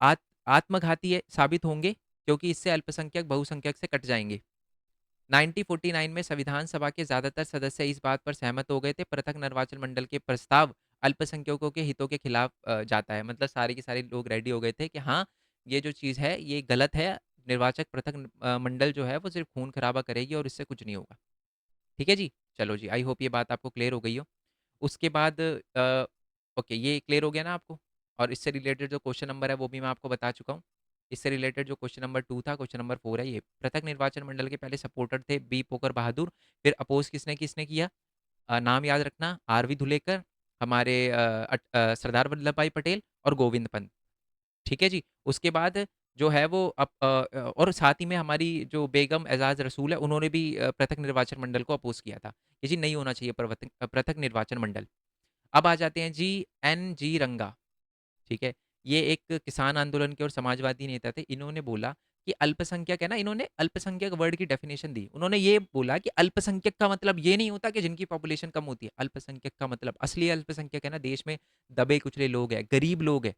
[SPEAKER 1] आत आत्मघाती साबित होंगे, क्योंकि इससे अल्पसंख्यक बहुसंख्यक से कट जाएँगे। 1949 में संविधान सभा के ज्यादातर सदस्य इस बात पर सहमत हो गए थे, पृथक निर्वाचन मंडल के प्रस्ताव अल्पसंख्यकों के हितों के खिलाफ जाता है। मतलब सारे के सारे लोग रेडी हो गए थे कि हाँ, ये जो चीज़ है ये गलत है, निर्वाचक पृथक मंडल जो है वो सिर्फ खून खराबा करेगी और इससे कुछ नहीं होगा। ठीक है जी? चलो जी, आई होप ये बात आपको क्लियर हो गई हो। उसके बाद ओके, ये क्लियर हो गया ना आपको? और इससे रिलेटेड जो क्वेश्चन नंबर है वो भी मैं आपको बता चुका हूँ। इससे रिलेटेड जो क्वेश्चन नंबर 2 था, क्वेश्चन नंबर 4 है ये। पृथक निर्वाचन मंडल के पहले सपोर्टर थे बी पोकर बहादुर, फिर अपोज़ किसने किसने किया? नाम याद रखना, आर.वी. धुलेकर, हमारे सरदार वल्लभ भाई पटेल और गोविंद पंत। ठीक है जी? उसके बाद जो है वो और साथ ही में हमारी जो बेगम एजाज रसूल है, उन्होंने भी पृथक निर्वाचन मंडल को अपोज़ किया था कि जी नहीं होना चाहिए पृथक निर्वाचन मंडल। अब आ जाते हैं जी एन जी रंगा। ठीक है? ये एक किसान आंदोलन के और समाजवादी नेता थे। इन्होंने बोला कि अल्पसंख्यक है ना, इन्होंने अल्पसंख्यक वर्ड की डेफिनेशन दी। उन्होंने ये बोला कि अल्पसंख्यक का मतलब ये नहीं होता कि जिनकी पॉपुलेशन कम होती है। अल्पसंख्यक का मतलब असली अल्पसंख्यक है ना, देश में दबे कुचले लोग हैं, गरीब लोग हैं,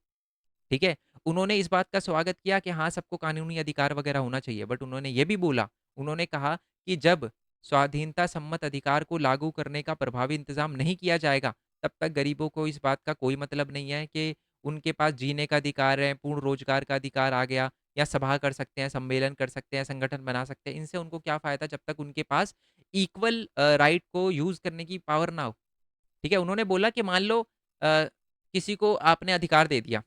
[SPEAKER 1] ठीक है? उन्होंने इस बात का स्वागत किया कि हाँ, सबको कानूनी अधिकार वगैरह होना चाहिए, बट उन्होंने ये भी बोला, उन्होंने कहा कि जब स्वाधीनता सम्मत अधिकार को लागू करने का प्रभावी इंतजाम नहीं किया जाएगा, तब तक गरीबों को इस बात का कोई मतलब नहीं है कि उनके पास जीने का अधिकार है, पूर्ण रोजगार का अधिकार आ गया, या सभा कर सकते हैं, सम्मेलन कर सकते हैं, संगठन बना सकते हैं। इनसे उनको क्या फ़ायदा जब तक उनके पास इक्वल राइट को यूज़ करने की पावर ना हो, ठीक है? उन्होंने बोला कि मान लो किसी को आपने अधिकार दे दिया,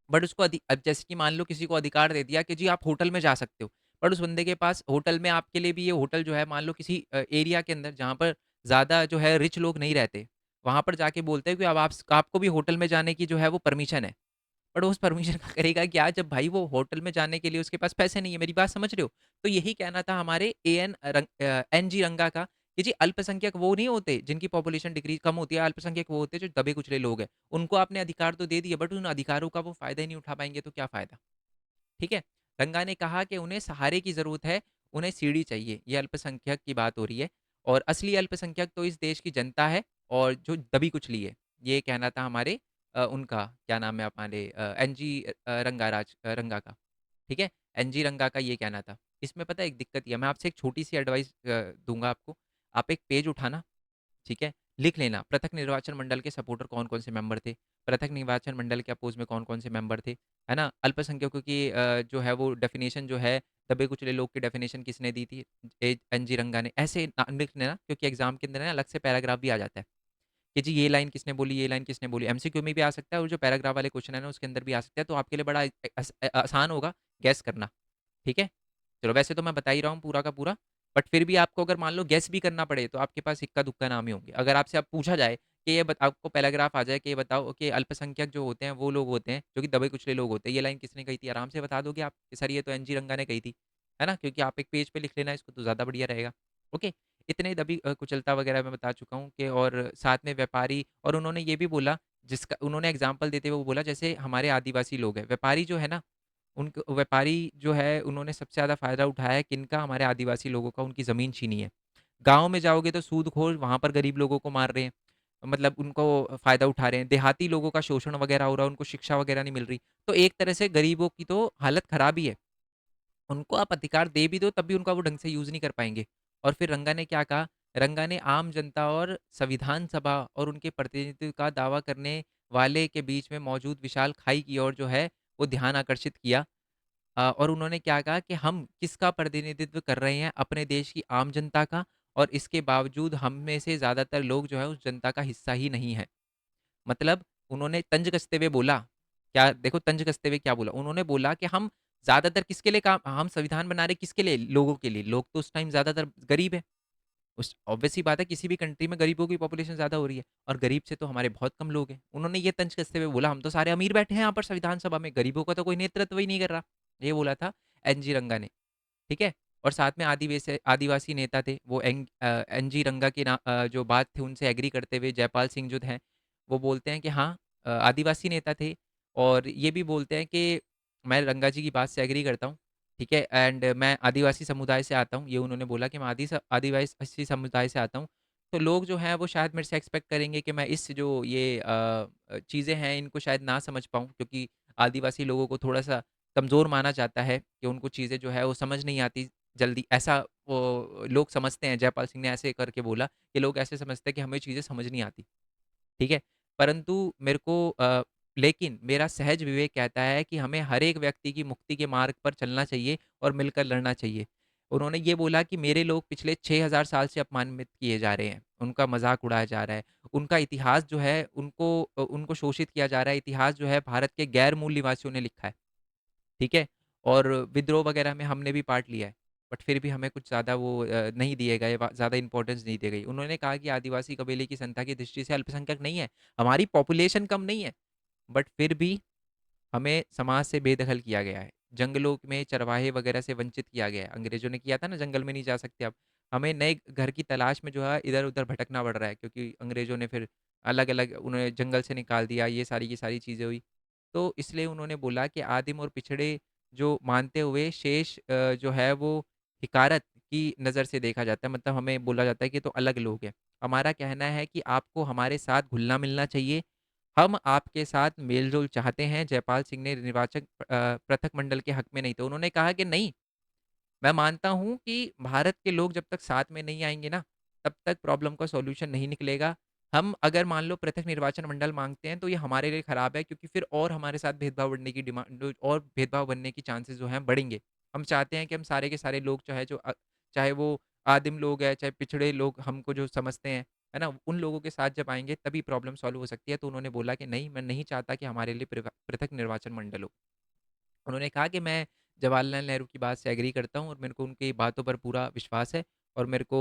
[SPEAKER 1] बट उसको अब जैसे कि मान लो किसी को अधिकार दे दिया कि जी आप होटल में जा सकते हो, बट उस बंदे के पास होटल में आपके लिए भी ये होटल जो है, मान लो किसी एरिया के अंदर जहाँ पर ज़्यादा जो है रिच लोग नहीं रहते, वहाँ पर जाके बोलते हैं कि अब आपको भी होटल में जाने की जो है वो परमिशन है। बट उस परमिशन का करेगा क्या जब भाई वो होटल में जाने के लिए उसके पास पैसे नहीं है, मेरी बात समझ रहे हो? तो यही कहना था हमारे एनजी रंगा का कि जी अल्पसंख्यक वो नहीं होते जिनकी पॉपुलेशन डिग्री कम होती है, अल्पसंख्यक वो होते हैं जो दबे कुचले लोग हैं। उनको आपने अधिकार तो दे दिए, बट उन अधिकारों का वो फ़ायदा ही नहीं उठा पाएँगे तो क्या फ़ायदा? ठीक है? रंगा ने कहा कि उन्हें सहारे की ज़रूरत है, उन्हें सीढ़ी चाहिए। ये अल्पसंख्यक की बात हो रही है, और असली अल्पसंख्यक तो इस देश की जनता है और जो दबी कुचली है। ये कहना था हमारे उनका क्या नाम है हमारे एनजी रंगा का, ठीक है? एनजी रंगा का ये कहना था। इसमें पता है एक दिक्कत ये है, मैं आपसे एक छोटी-सी एडवाइस दूँगा आपको। आप एक पेज उठाना, ठीक है? लिख लेना पृथक निर्वाचन मंडल के सपोर्टर कौन-कौन से मेंबर थे, पृथक निर्वाचन मंडल के अपोज़ में कौन-कौन से मेंबर थे, है ना? अल्पसंख्यकों की जो है वो डेफ़िनेशन जो है, दबे कुचले लोग की डेफ़िनेशन किसने दी थी? एनजी रंगा ने। ऐसे लिख लेना, क्योंकि एग्ज़ाम के अंदर ना अलग से पैराग्राफ भी आ जाता है कि जी ये लाइन किसने बोली, ये लाइन किसने बोली। एमसीक्यू में भी आ सकता है, और जो पैराग्राफ वाले क्वेश्चन है ना उसके अंदर भी आ सकता है, तो आपके लिए बड़ा आसान होगा गेस करना। ठीक है? चलो वैसे तो मैं बता ही रहा हूँ पूरा का पूरा, बट फिर भी आपको अगर मान लो गेस भी करना पड़े, तो आपके पास इक्का-दुक्का नाम ही होंगे। अगर आपसे अब पूछा जाए कि आपको पैराग्राफ आ जाए कि ये बताओ कि अल्पसंख्यक जो होते हैं, वो लोग होते हैं, जो कि दबे-कुचले लोग होते हैं। ये लाइन किसने कही थी? आराम से बता दोगे आप कि सर ये तो एनजी रंगा ने कही थी। है ना? क्योंकि आप एक पेज पे लिख लेना इसको तो ज़्यादा बढ़िया रहेगा। ओके? इतने दबी कुचलता वगैरह मैं बता चुका हूँ कि, और साथ में व्यापारी, और उन्होंने ये भी बोला, जिसका उन्होंने एग्ज़ाम्पल देते हुए वो बोला जैसे हमारे आदिवासी लोग हैं, व्यापारी जो है ना, उनक व्यापारी जो है उन्होंने सबसे ज़्यादा फ़ायदा उठाया है किनका? हमारे आदिवासी लोगों का, उनकी ज़मीन छीनी है। गाँव में जाओगे तो सूदखोर वहाँ पर गरीब लोगों को मार रहे हैं, मतलब उनको फ़ायदा उठा रहे हैं। देहाती लोगों का शोषण वगैरह हो रहा है, उनको शिक्षा वगैरह नहीं मिल रही। तो एक तरह से गरीबों की तो हालत ख़राब ही है। उनको आप अधिकार दे भी दो तब भी उनका वो ढंग से यूज़ नहीं कर पाएँगे। और फिर रंगा ने क्या कहा? रंगा ने आम जनता और संविधान सभा और उनके प्रतिनिधित्व का दावा करने वाले के बीच में मौजूद विशाल खाई की ओर जो है वो ध्यान आकर्षित किया। और उन्होंने क्या कहा कि हम किसका प्रतिनिधित्व कर रहे हैं? अपने देश की आम जनता का, और इसके बावजूद हम में से ज़्यादातर लोग जो है उस जनता का हिस्सा ही नहीं है। मतलब उन्होंने तंज कसते हुए बोला, क्या देखो तंज कसते हुए क्या बोला? उन्होंने बोला कि हम ज़्यादातर किसके लिए काम हम संविधान बना रहे हैं किसके लिए? लोगों के लिए। लोग तो उस टाइम ज़्यादातर गरीब हैं। उस ऑब्वियस सी बात है, किसी भी कंट्री में गरीबों की पॉपुलेशन ज़्यादा हो रही है, और गरीब से तो हमारे बहुत कम लोग हैं। उन्होंने ये तंज कसते हुए बोला हम तो सारे अमीर बैठे हैं यहाँ पर संविधान सभा में, गरीबों का तो कोई नेतृत्व ही नहीं कर रहा। ये बोला था एनजी रंगा ने, ठीक है? और साथ में आदिवासी नेता थे, वो एनजी रंगा की जो बात थी उनसे एग्री करते हुए जयपाल सिंह जो हैं, वो बोलते हैं कि हाँ, आदिवासी नेता थे, और ये भी बोलते हैं कि मैं रंगा जी की बात से एग्री करता हूँ, ठीक है? एंड मैं आदिवासी समुदाय से आता हूँ, ये उन्होंने बोला कि मैं आदिवासी समुदाय से आता हूँ। तो लोग जो हैं वो शायद मेरे से एक्सपेक्ट करेंगे कि मैं इस जो ये चीज़ें हैं इनको शायद ना समझ पाऊँ, क्योंकि आदिवासी लोगों को थोड़ा-सा कमज़ोर माना जाता है कि उनको चीज़ें जो है वो समझ नहीं आती जल्दी, ऐसा वो लोग समझते हैं। जयपाल सिंह ने ऐसे करके बोला कि लोग ऐसे समझते हैं कि हमें चीज़ें समझ नहीं आती, ठीक है? परंतु मेरे को लेकिन मेरा सहज विवेक कहता है कि हमें हर एक व्यक्ति की मुक्ति के मार्ग पर चलना चाहिए और मिलकर लड़ना चाहिए। उन्होंने ये बोला कि मेरे लोग पिछले 6000 साल से अपमानित किए जा रहे हैं, उनका मज़ाक उड़ाया जा रहा है, उनका इतिहास जो है उनको शोषित किया जा रहा है, इतिहास जो है भारत के गैर मूल निवासियों ने लिखा है। ठीक है? और विद्रोह वगैरह में हमने भी पार्ट लिया है, बट फिर भी हमें कुछ ज़्यादा वो नहीं दिए गए, ज़्यादा इम्पोर्टेंस नहीं दी गई। उन्होंने कहा कि आदिवासी कबीले की संख्या की दृष्टि से अल्पसंख्यक नहीं है, हमारी पॉपुलेशन कम नहीं है, बट फिर भी हमें समाज से बेदखल किया गया है। जंगलों में चरवाहे वगैरह से वंचित किया गया है। अंग्रेज़ों ने किया था ना, जंगल में नहीं जा सकते अब। हमें नए घर की तलाश में जो है इधर-उधर भटकना पड़ रहा है, क्योंकि अंग्रेज़ों ने फिर अलग-अलग उन्हें जंगल से निकाल दिया, ये सारी की सारी चीज़ें हुई। तो इसलिए उन्होंने बोला कि आदिम और पिछड़े जो मानते हुए शेष जो है वो हिकारत की नज़र से देखा जाता है, मतलब हमें बोला जाता है कि तो अलग लोग हैं। हमारा कहना है कि आपको हमारे साथ घुलना-मिलना चाहिए। हम आपके साथ मेल-जोल चाहते हैं। जयपाल सिंह ने पृथक मंडल के हक में नहीं थे। उन्होंने कहा कि नहीं, मैं मानता हूँ कि भारत के लोग जब तक साथ में नहीं आएँगे ना, तब तक प्रॉब्लम का सॉल्यूशन नहीं निकलेगा। हम अगर मान लो पृथक निर्वाचन मंडल माँगते हैं, तो ये हमारे लिए खराब है, क्योंकि फिर और हमारे साथ भेदभाव बढ़ने की डिमांड और भेदभाव बनने की चांसेस जो हैं बढ़ेंगे। हम चाहते हैं कि हम सारे के सारे लोग चाहे वो आदिम लोग हैं, चाहे पिछड़े लोग हमको जो समझते हैं, है ना? उन लोगों के साथ जब आएँगे तभी प्रॉब्लम सॉल्व हो सकती है। तो उन्होंने बोला कि नहीं, मैं नहीं चाहता कि हमारे लिए पृथक निर्वाचन मंडल हो। उन्होंने कहा कि मैं जवाहरलाल नेहरू की बात से एग्री करता हूँ और मेरे को उनकी बातों पर पूरा विश्वास है, और मेरे को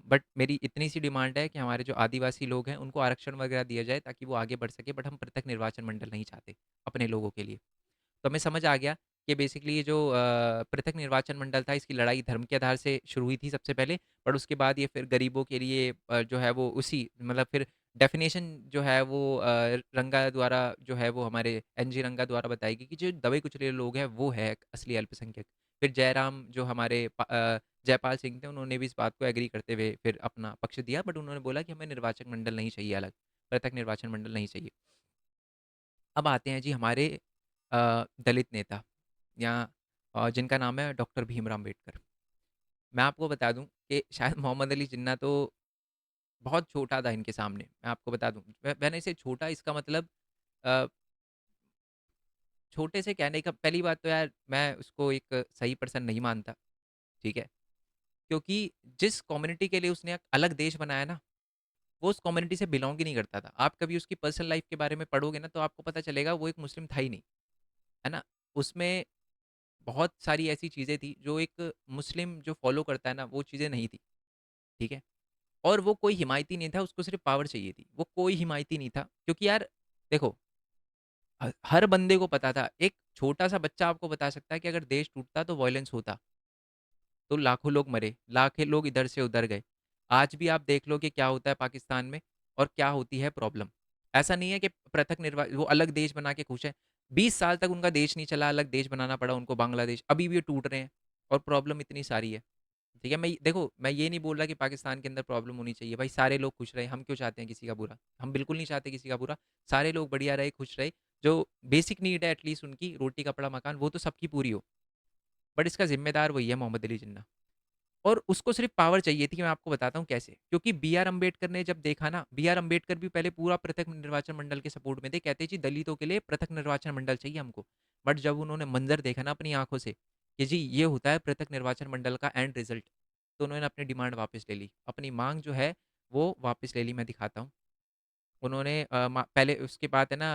[SPEAKER 1] बट मेरी इतनी सी डिमांड है कि हमारे जो आदिवासी लोग हैं उनको आरक्षण वगैरह दिया जाए ताकि वो आगे बढ़ सके, बट हम पृथक निर्वाचन मंडल नहीं चाहते अपने लोगों के लिए। तो हमें समझ आ गया कि बेसिकली ये जो पृथक निर्वाचन मंडल था, इसकी लड़ाई धर्म के आधार से शुरू हुई थी सबसे पहले, पर उसके बाद ये फिर गरीबों के लिए जो है वो उसी मतलब फिर डेफिनेशन जो है वो रंगा द्वारा जो है वो हमारे एनजी रंगा द्वारा बताई गई कि जो दबे कुचले लोग हैं वो है असली अल्पसंख्यक। फिर जयराम जो हमारे जयपाल सिंह थे, उन्होंने भी इस बात को एग्री करते हुए फिर अपना पक्ष दिया, बट उन्होंने बोला कि हमें निर्वाचक मंडल नहीं चाहिए अलग, पृथक निर्वाचन मंडल नहीं चाहिए। अब आते हैं जी हमारे दलित नेता, या जिनका नाम है डॉक्टर भीमराव अम्बेडकर। मैं आपको बता दूं कि शायद मोहम्मद अली जिन्ना तो बहुत छोटा था इनके सामने। मैं आपको बता दूं, मैंने इसे छोटा इसका मतलब अ, छोटे से कहने का, पहली बात तो यार मैं उसको एक सही पर्सन नहीं मानता, ठीक है? क्योंकि जिस कम्युनिटी के लिए उसने एक अलग देश बनाया ना, वो उस कम्युनिटी से बिलोंग ही नहीं करता था। आप कभी उसकी पर्सनल लाइफ के बारे में पढ़ोगे ना, तो आपको पता चलेगा वो एक मुस्लिम था ही नहीं, है ना? उसमें बहुत सारी ऐसी चीज़ें थी जो एक मुस्लिम जो फ़ॉलो करता है ना, वो चीज़ें नहीं थी, ठीक है? और वो कोई हिमायती नहीं था, उसको सिर्फ़ पावर चाहिए थी। वो कोई हिमायती नहीं था, क्योंकि यार देखो, हर बंदे को पता था, एक छोटा-सा बच्चा आपको बता सकता है कि अगर देश टूटता तो वॉयलेंस होता, तो लाखों लोग मरे, लाखें लोग इधर से उधर गए। आज भी आप देख लो कि क्या होता है पाकिस्तान में और क्या होती है प्रॉब्लम। ऐसा नहीं है कि पृथक वो अलग देश बना के खुश हैं। 20 साल तक उनका देश नहीं चला, अलग देश बनाना पड़ा उनको बांग्लादेश, अभी भी वो टूट रहे हैं और प्रॉब्लम इतनी सारी है। ठीक है? देखो, मैं ये नहीं बोल रहा कि पाकिस्तान के अंदर प्रॉब्लम होनी चाहिए, भाई सारे लोग खुश रहे, हम क्यों चाहते हैं किसी का बुरा? हम बिल्कुल नहीं चाहते किसी का बुरा, सारे लोग बढ़िया रहे, खुश रहे, जो बेसिक नीड है एटलीस्ट उनकी रोटी, कपड़ा, मकान, वो तो सबकी पूरी हो। बट इसका ज़िम्मेदार वही है, मोहम्मद अली जिन्ना। और उसको सिर्फ़ पावर चाहिए थी, मैं आपको बताता हूँ कैसे। क्योंकि बी आर अम्बेडकर ने जब देखा ना, बी आर अम्बेडकर भी पहले पूरा पृथक निर्वाचन मंडल के सपोर्ट में थे, कहते जी दलितों के लिए पृथक निर्वाचन मंडल चाहिए हमको। बट जब उन्होंने मंज़र देखा ना अपनी आँखों से, कि जी ये होता है पृथक निर्वाचन मंडल का एंड रिज़ल्ट, तो उन्होंने अपनी डिमांड वापस ले ली। अपनी माँग जो है, वो वापस ले ली, मैं दिखाता हूँ। उन्होंने पहले उसके बाद है ना,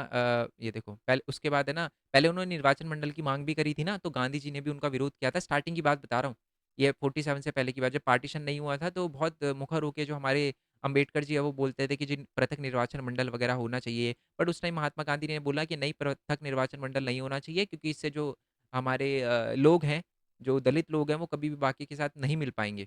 [SPEAKER 1] ये देखो, पहले उसके बाद है ना, पहले उन्होंने निर्वाचन मंडल की मांग भी करी थी ना, तो गांधी जी ने भी उनका विरोध किया था। स्टार्टिंग की बात बता रहा हूँ, ये 47 से पहले की बात, जब पार्टीशन नहीं हुआ था, तो बहुत मुखर होके जो हमारे अम्बेडकर जी है वो बोलते थे कि जी पृथक निर्वाचन मंडल वगैरह होना चाहिए। बट उस टाइम महात्मा गांधी ने बोला कि नहीं, पृथक निर्वाचन मंडल नहीं होना चाहिए, क्योंकि इससे जो हमारे लोग हैं, जो दलित लोग हैं, वो कभी भी बाकी के साथ नहीं मिल पाएंगे,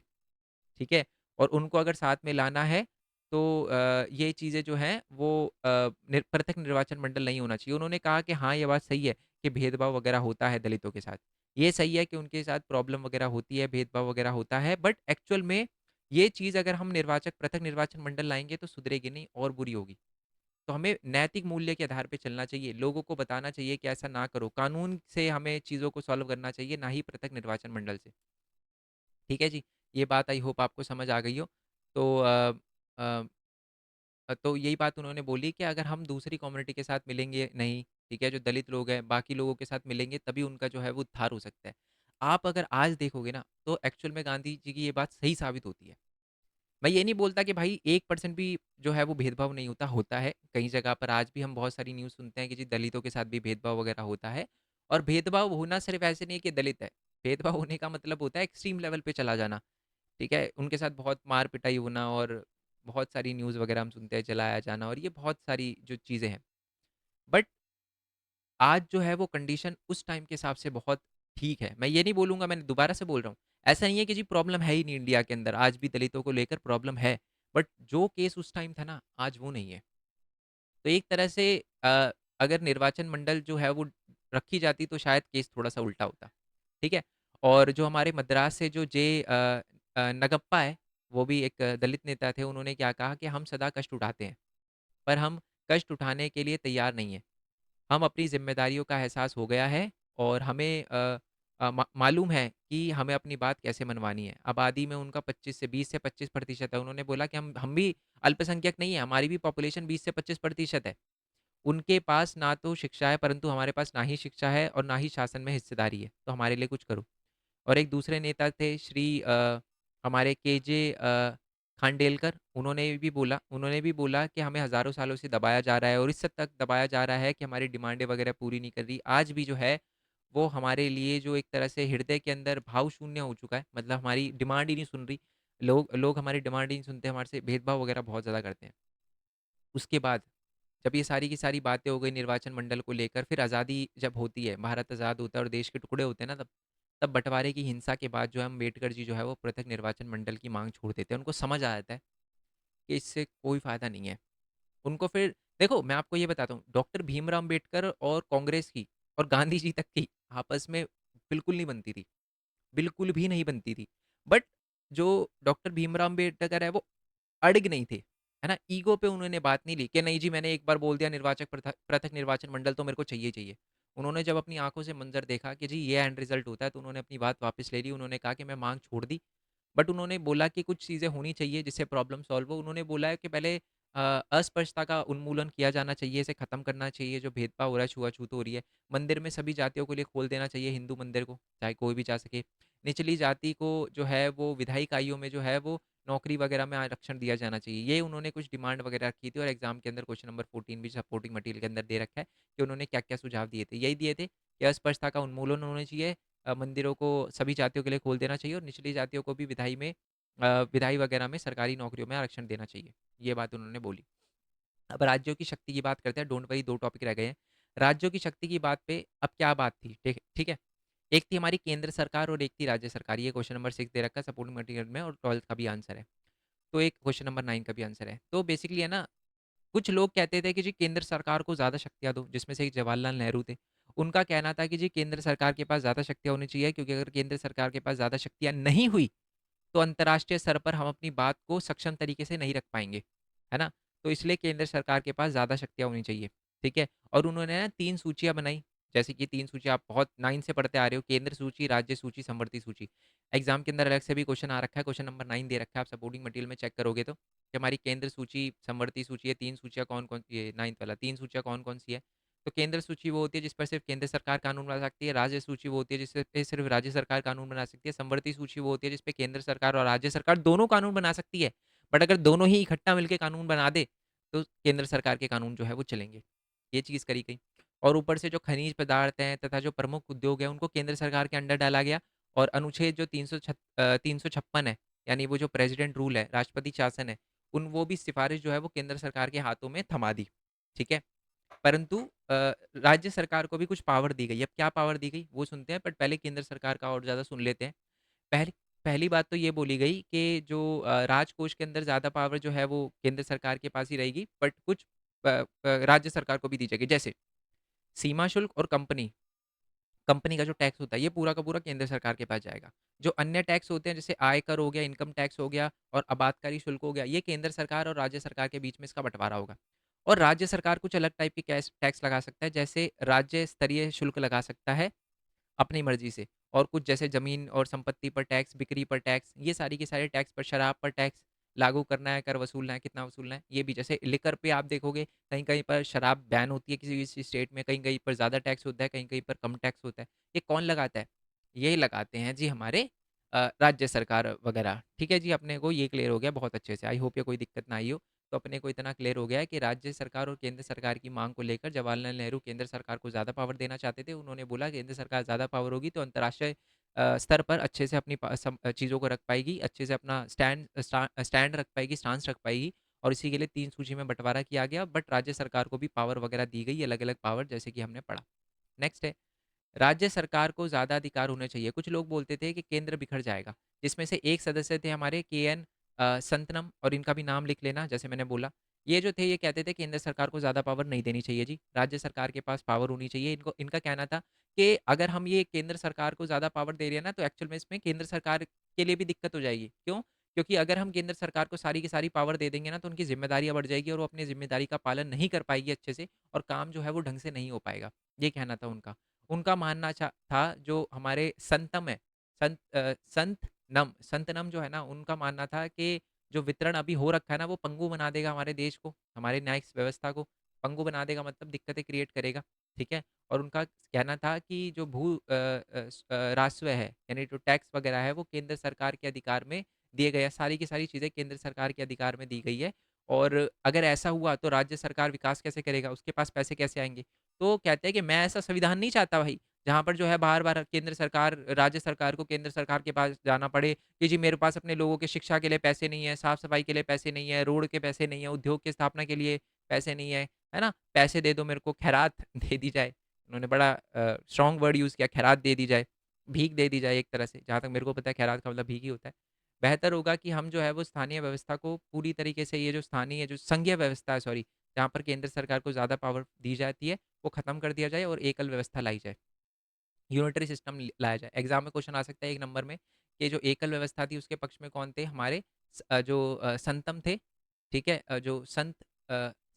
[SPEAKER 1] ठीक है? और उनको अगर साथ में लाना है, तो ये चीज़ें जो हैं वो पृथक निर्वाचन मंडल नहीं होना चाहिए। उन्होंने कहा कि हाँ, ये बात सही है कि भेदभाव वगैरह होता है दलितों के साथ। ये सही है कि उनके साथ प्रॉब्लम वगैरह होती है, भेदभाव वगैरह होता है, बट एक्चुअल में ये चीज़ अगर हम पृथक निर्वाचन मंडल लाएँगे तो सुधरेगी नहीं और बुरी होगी। तो हमें नैतिक मूल्य के आधार पे चलना चाहिए, लोगों को बताना चाहिए कि ऐसा ना करो। कानून से हमें चीज़ों को सॉल्व करना चाहिए, ना ही पृथक निर्वाचन मंडल से। ठीक है जी? ये बात आई होप आपको समझ आ गई हो। तो अ, तो यही बात उन्होंने बोली कि अगर हम दूसरी कम्युनिटी के साथ मिलेंगे नहीं, ठीक है, जो दलित लोग हैं, बाकी लोगों के साथ मिलेंगे तभी उनका जो है वो उद्धार हो सकता है। आप अगर आज देखोगे ना, तो एक्चुअल में गांधी जी की ये बात सही साबित होती है। मैं ये नहीं बोलता कि भाई 1% भी जो है वो भेदभाव नहीं होता, होता है। कई जगह पर आज भी हम बहुत सारी न्यूज़ सुनते हैं कि जी दलितों के साथ भी भेदभाव वगैरह होता है। और भेदभाव होना सिर्फ़ ऐसे नहीं है कि दलित है। भेदभाव होने का मतलब होता है एक्सट्रीम लेवल पे चला जाना। ठीक है? उनके साथ बहुत मार-पिटाई होना और बहुत सारी न्यूज़ वगैरह हम सुनते हैं, जलाया जाना, और ये बहुत सारी जो चीज़ें हैं। बट आज जो है वो कंडीशन उस टाइम के हिसाब से बहुत ठीक है। मैं ये नहीं बोलूँगा, मैंने दोबारा से बोल रहा हूँ, ऐसा नहीं है कि जी प्रॉब्लम है ही नहीं इंडिया के अंदर, आज भी दलितों को लेकर प्रॉब्लम है। बट जो केस उस टाइम था ना, आज वो नहीं है। तो एक तरह से अगर निर्वाचन मंडल जो है वो रखी जाती तो शायद केस थोड़ा-सा उल्टा होता, ठीक है? और जो हमारे मद्रास से जो नगप्पा है, वो भी एक दलित नेता थे, उन्होंने क्या कहा कि हम सदा कष्ट उठाते हैं, पर हम कष्ट उठाने के लिए तैयार नहीं हैं। हम अपनी ज़िम्मेदारियों का एहसास हो गया है और हमें मालूम है कि हमें अपनी बात कैसे मनवानी है। आबादी में उनका 25 से 20 से 25% है। उन्होंने बोला कि हम भी अल्पसंख्यक नहीं है, हमारी भी पॉपुलेशन 20 से 25% है। उनके पास ना तो शिक्षा है, परंतु हमारे पास ना ही शिक्षा है और ना ही शासन में हिस्सेदारी है, तो हमारे लिए कुछ करो। और एक दूसरे नेता थे हमारे केजे खांडेलकर, उन्होंने भी बोला कि हमें हज़ारों सालों से दबाया जा रहा है और इस हद तक दबाया जा रहा है कि हमारी डिमांडें वगैरह पूरी नहीं कर रही। आज भी जो है, वो हमारे लिए जो एक तरह से हृदय के अंदर भाव शून्य हो चुका है, मतलब हमारी डिमांड ही नहीं सुन रही। लोग लोग हमारी डिमांड ही नहीं सुनते, हमारे से भेदभाव वगैरह बहुत ज़्यादा करते हैं। उसके बाद जब ये सारी की सारी बातें हो गई निर्वाचन मंडल को लेकर, फिर आज़ादी जब होती है, भारत आज़ाद होता है और देश के टुकड़े होते हैं ना, तब बँटवारे की हिंसा के बाद जो है अम्बेडकर जी जो है वो पृथक निर्वाचन मंडल की माँग छोड़ देते हैं। उनको समझ आ जाता है कि इससे कोई फ़ायदा नहीं है। उनको फिर देखो मैं आपको ये बताता हूँ, डॉक्टर भीमराव अम्बेडकर और कांग्रेस की और गांधी जी तक की आपस में बिल्कुल नहीं बनती थी, बिल्कुल भी नहीं बनती थी। बट जो डॉक्टर भीमराव अम्बेडकर है वो अड़िग नहीं थे, है ना? ईगो पे उन्होंने बात नहीं ली कि नहीं जी मैंने एक बार बोल दिया निर्वाचक पृथक निर्वाचन मंडल तो मेरे को चाहिए ही चाहिए। उन्होंने जब अपनी आँखों से मंज़र देखा कि जी ये एंड रिज़ल्ट होता है तो उन्होंने अपनी बात वापस ले ली। उन्होंने कहा कि मैं माँग छोड़ दी। बट उन्होंने बोला कि कुछ चीज़ें होनी चाहिए जिससे प्रॉब्लम सॉल्व हो। उन्होंने बोला है कि पहले अस्पृश्यता का उन्मूलन किया जाना चाहिए, इसे खत्म करना चाहिए, जो भेदभाव हो रहा है, छुआ-छूत हो रही है। मंदिर में सभी जातियों के लिए खोल देना चाहिए हिंदू मंदिर को, चाहे कोई भी जा सके। निचली जाति को जो है वो विधायी इकाइयों में जो है वो नौकरी वगैरह में आरक्षण दिया जाना चाहिए। ये उन्होंने कुछ डिमांड वगैरह रखी थी और एग्ज़ाम के अंदर क्वेश्चन नंबर 14 भी सपोर्टिंग मटेरियल के अंदर दे रखा है कि उन्होंने क्या-क्या सुझाव दिए थे। यही दिए थे कि अस्पृश्यता का उन्मूलन होना चाहिए, मंदिरों को सभी जातियों के लिए खोल देना चाहिए और निचली जातियों को भी विधायी वगैरह में सरकारी नौकरियों में आरक्षण देना चाहिए। ये बात उन्होंने बोली। अब राज्यों की शक्ति की बात करते हैं, डोंट वरी 2 टॉपिक रह गए हैं। राज्यों की शक्ति की बात पे अब क्या बात थी, ठीक ठीक है? एक थी हमारी केंद्र सरकार और एक थी राज्य सरकार। ये क्वेश्चन नंबर 6 दे रखा है सपोर्टिंग मटेरियल में और 12th का भी आंसर है। तो एक क्वेश्चन नंबर 9 का भी आंसर है। तो बेसिकली है ना, कुछ लोग कहते थे कि जी केंद्र सरकार को ज़्यादा शक्तियाँ दो, जिसमें से एक जवाहरलाल नेहरू थे। उनका कहना था कि जी केंद्र सरकार के पास ज़्यादा शक्तियाँ होनी चाहिए क्योंकि अगर केंद्र सरकार के पास ज़्यादा शक्तियाँ नहीं हुई तो अंतर्राष्ट्रीय स्तर पर हम अपनी बात को सक्षम तरीके से नहीं रख पाएँगे, है ना? तो इसलिए केंद्र सरकार के पास ज़्यादा शक्तियाँ होनी चाहिए, ठीक है? और उन्होंने ना 3 सूचियाँ बनाई, जैसे कि 3 सूची आप बहुत 9 से पढ़ते आ रहे हो, केंद्र सूची, राज्य सूची, समवर्ती सूची। एग्ज़ाम के अंदर अलग से भी क्वेश्चन आ रखा है, क्वेश्चन नंबर 9 दे रखा है, आप सपोर्टिंग मटेरियल में चेक करोगे तो, कि हमारी केंद्र सूची, समवर्ती सूची, ये 3 सूचियाँ कौन-कौन ये 9th वाला 3 सूचियाँ कौन-कौन सी है? तो केंद्र सूची वो होती है जिस पर सिर्फ़ केंद्र सरकार कानून बना सकती है, राज्य सूची वो होती है जिस पे सिर्फ़ राज्य सरकार कानून बना सकती है, समवर्ती सूची वो होती है जिस पे केंद्र सरकार और राज्य सरकार दोनों कानून बना सकती है। बट अगर दोनों ही इकट्ठा मिलके कानून बना दे, तो केंद्र सरकार के कानून जो है वो चलेंगे। ये चीज़ करी गई और ऊपर से जो खनिज पदार्थ हैं तथा जो प्रमुख उद्योग हैं, उनको केंद्र सरकार के अंडर डाला गया और अनुच्छेद जो 356 है, यानी वो जो प्रेसिडेंट रूल है, राष्ट्रपति शासन है, वो भी सिफ़ारिश जो है वो केंद्र सरकार के हाथों में थमा दी। ठीक है? परंतु राज्य सरकार को भी कुछ पावर दी गई। अब क्या पावर दी गई, वो सुनते हैं, बट पहले केंद्र सरकार का और ज़्यादा सुन लेते हैं। पहली पहली बात तो ये बोली गई कि जो राजकोष के अंदर ज़्यादा पावर जो है वो केंद्र सरकार के पास ही रहेगी, बट कुछ राज्य सरकार को भी दी जाएगी। जैसे सीमा शुल्क और कंपनी का जो टैक्स होता है, ये पूरा का पूरा केंद्र सरकार के पास जाएगा। जो अन्य टैक्स होते हैं, जैसे आयकर हो गया, इनकम टैक्स हो गया और आबकारी शुल्क हो गया, ये केंद्र सरकार और राज्य सरकार के बीच में इसका बँटवारा होगा। और राज्य सरकार कुछ अलग टाइप के कैश टैक्स लगा सकता है, जैसे राज्य स्तरीय शुल्क लगा सकता है अपनी मर्ज़ी से, और कुछ जैसे ज़मीन और संपत्ति पर टैक्स, बिक्री पर टैक्स, ये सारी के सारे टैक्स पर, शराब पर टैक्स लागू करना है, कर वसूलना है, कितना वसूलना है, ये भी। जैसे लिकर पे आप देखोगे, कहीं-कहीं पर शराब बैन होती है किसी-किसी स्टेट में, कहीं-कहीं पर ज़्यादा टैक्स होता है, कहीं-कहीं पर कम टैक्स होता है। ये कौन लगाता है? ये लगाते हैं जी हमारे राज्य सरकार वगैरह। ठीक है जी, अपने को ये क्लियर हो गया बहुत अच्छे से। आई होप ये कोई दिक्कत ना आई हो। तो अपने को इतना क्लियर हो गया है कि राज्य सरकार और केंद्र सरकार की मांग को लेकर जवाहरलाल नेहरू केंद्र सरकार को ज़्यादा पावर देना चाहते थे। उन्होंने बोला केंद्र सरकार ज़्यादा पावर होगी तो अंतर्राष्ट्रीय स्तर पर अच्छे से अपनी चीज़ों को रख पाएगी, अच्छे से अपना स्टैंड रख पाएगी, स्टांस रख पाएगी, और इसी के लिए 3 सूची में बँटवारा किया गया, बट राज्य सरकार को भी पावर वगैरह दी गई, अलग-अलग पावर, जैसे कि हमने पढ़ा। नेक्स्ट है, राज्य सरकार को ज़्यादा अधिकार होने चाहिए। कुछ लोग बोलते थे कि केंद्र बिखर जाएगा, जिसमें से एक सदस्य थे हमारे के.एन. संतनम, और इनका भी नाम लिख लेना, जैसे मैंने बोला। ये जो थे ये कहते थे केंद्र सरकार को ज़्यादा पावर नहीं देनी चाहिए जी, राज्य सरकार के पास पावर होनी चाहिए। इनको इनका कहना था कि अगर हम ये केंद्र सरकार को ज़्यादा पावर दे रहे हैं ना, तो एक्चुअल में इसमें केंद्र सरकार के लिए भी दिक्कत हो जाएगी। क्यों? क्योंकि अगर हम केंद्र सरकार को सारी की सारी पावर दे देंगे ना, तो उनकी ज़िम्मेदारियाँ बढ़ जाएगी और वो अपनी ज़िम्मेदारी का पालन नहीं कर पाएगी अच्छे से और काम जो है वो ढंग से नहीं हो पाएगा। ये कहना था उनका। उनका मानना था जो हमारे संतम है, संत नम जो है ना, उनका मानना था कि जो वितरण अभी हो रखा है ना, वो पंगु बना देगा हमारे देश को, हमारे न्यायिक व्यवस्था को पंगु बना देगा, मतलब दिक्कतें क्रिएट करेगा, ठीक है? और उनका कहना था कि जो राजस्व है, यानी जो टैक्स वगैरह है, वो केंद्र सरकार के अधिकार में दिए गए हैं। सारी की सारी चीज़ें केंद्र सरकार के अधिकार में दी गई है और अगर ऐसा हुआ तो राज्य सरकार विकास कैसे करेगा? उसके पास पैसे कैसे आएँगे? तो कहते हैं कि मैं ऐसा संविधान नहीं चाहता भाई, जहाँ पर जो है बार-बार केंद्र सरकार राज्य सरकार को केंद्र सरकार के पास जाना पड़े कि जी मेरे पास अपने लोगों के शिक्षा के लिए पैसे नहीं है, साफ-सफाई के लिए पैसे नहीं है, रोड के पैसे नहीं है, उद्योग की स्थापना के लिए पैसे नहीं है ना? पैसे दे दो मेरे को, खैरात दे दी जाए। उन्होंने बड़ा स्ट्रॉन्ग वर्ड यूज़ किया, खैरात दे दी जाए, भीख दे दी जाए एक तरह से, जहाँ तक मेरे को पता है खैरात का मतलब भीख ही होता है। बेहतर होगा कि हम जो है वो स्थानीय व्यवस्था को पूरी तरीके से ये जो स्थानीय जो संघीय व्यवस्था है सॉरी, जहाँ पर केंद्र सरकार को ज़्यादा पावर दी जाती है, वो खत्म कर दिया जाए और एकल व्यवस्था लाई जाए। यूनिटरी सिस्टम लाया जाए। एग्जाम में क्वेश्चन आ सकता है एक नंबर में कि जो एकल व्यवस्था थी उसके पक्ष में कौन थे? हमारे संतम थे, ठीक है?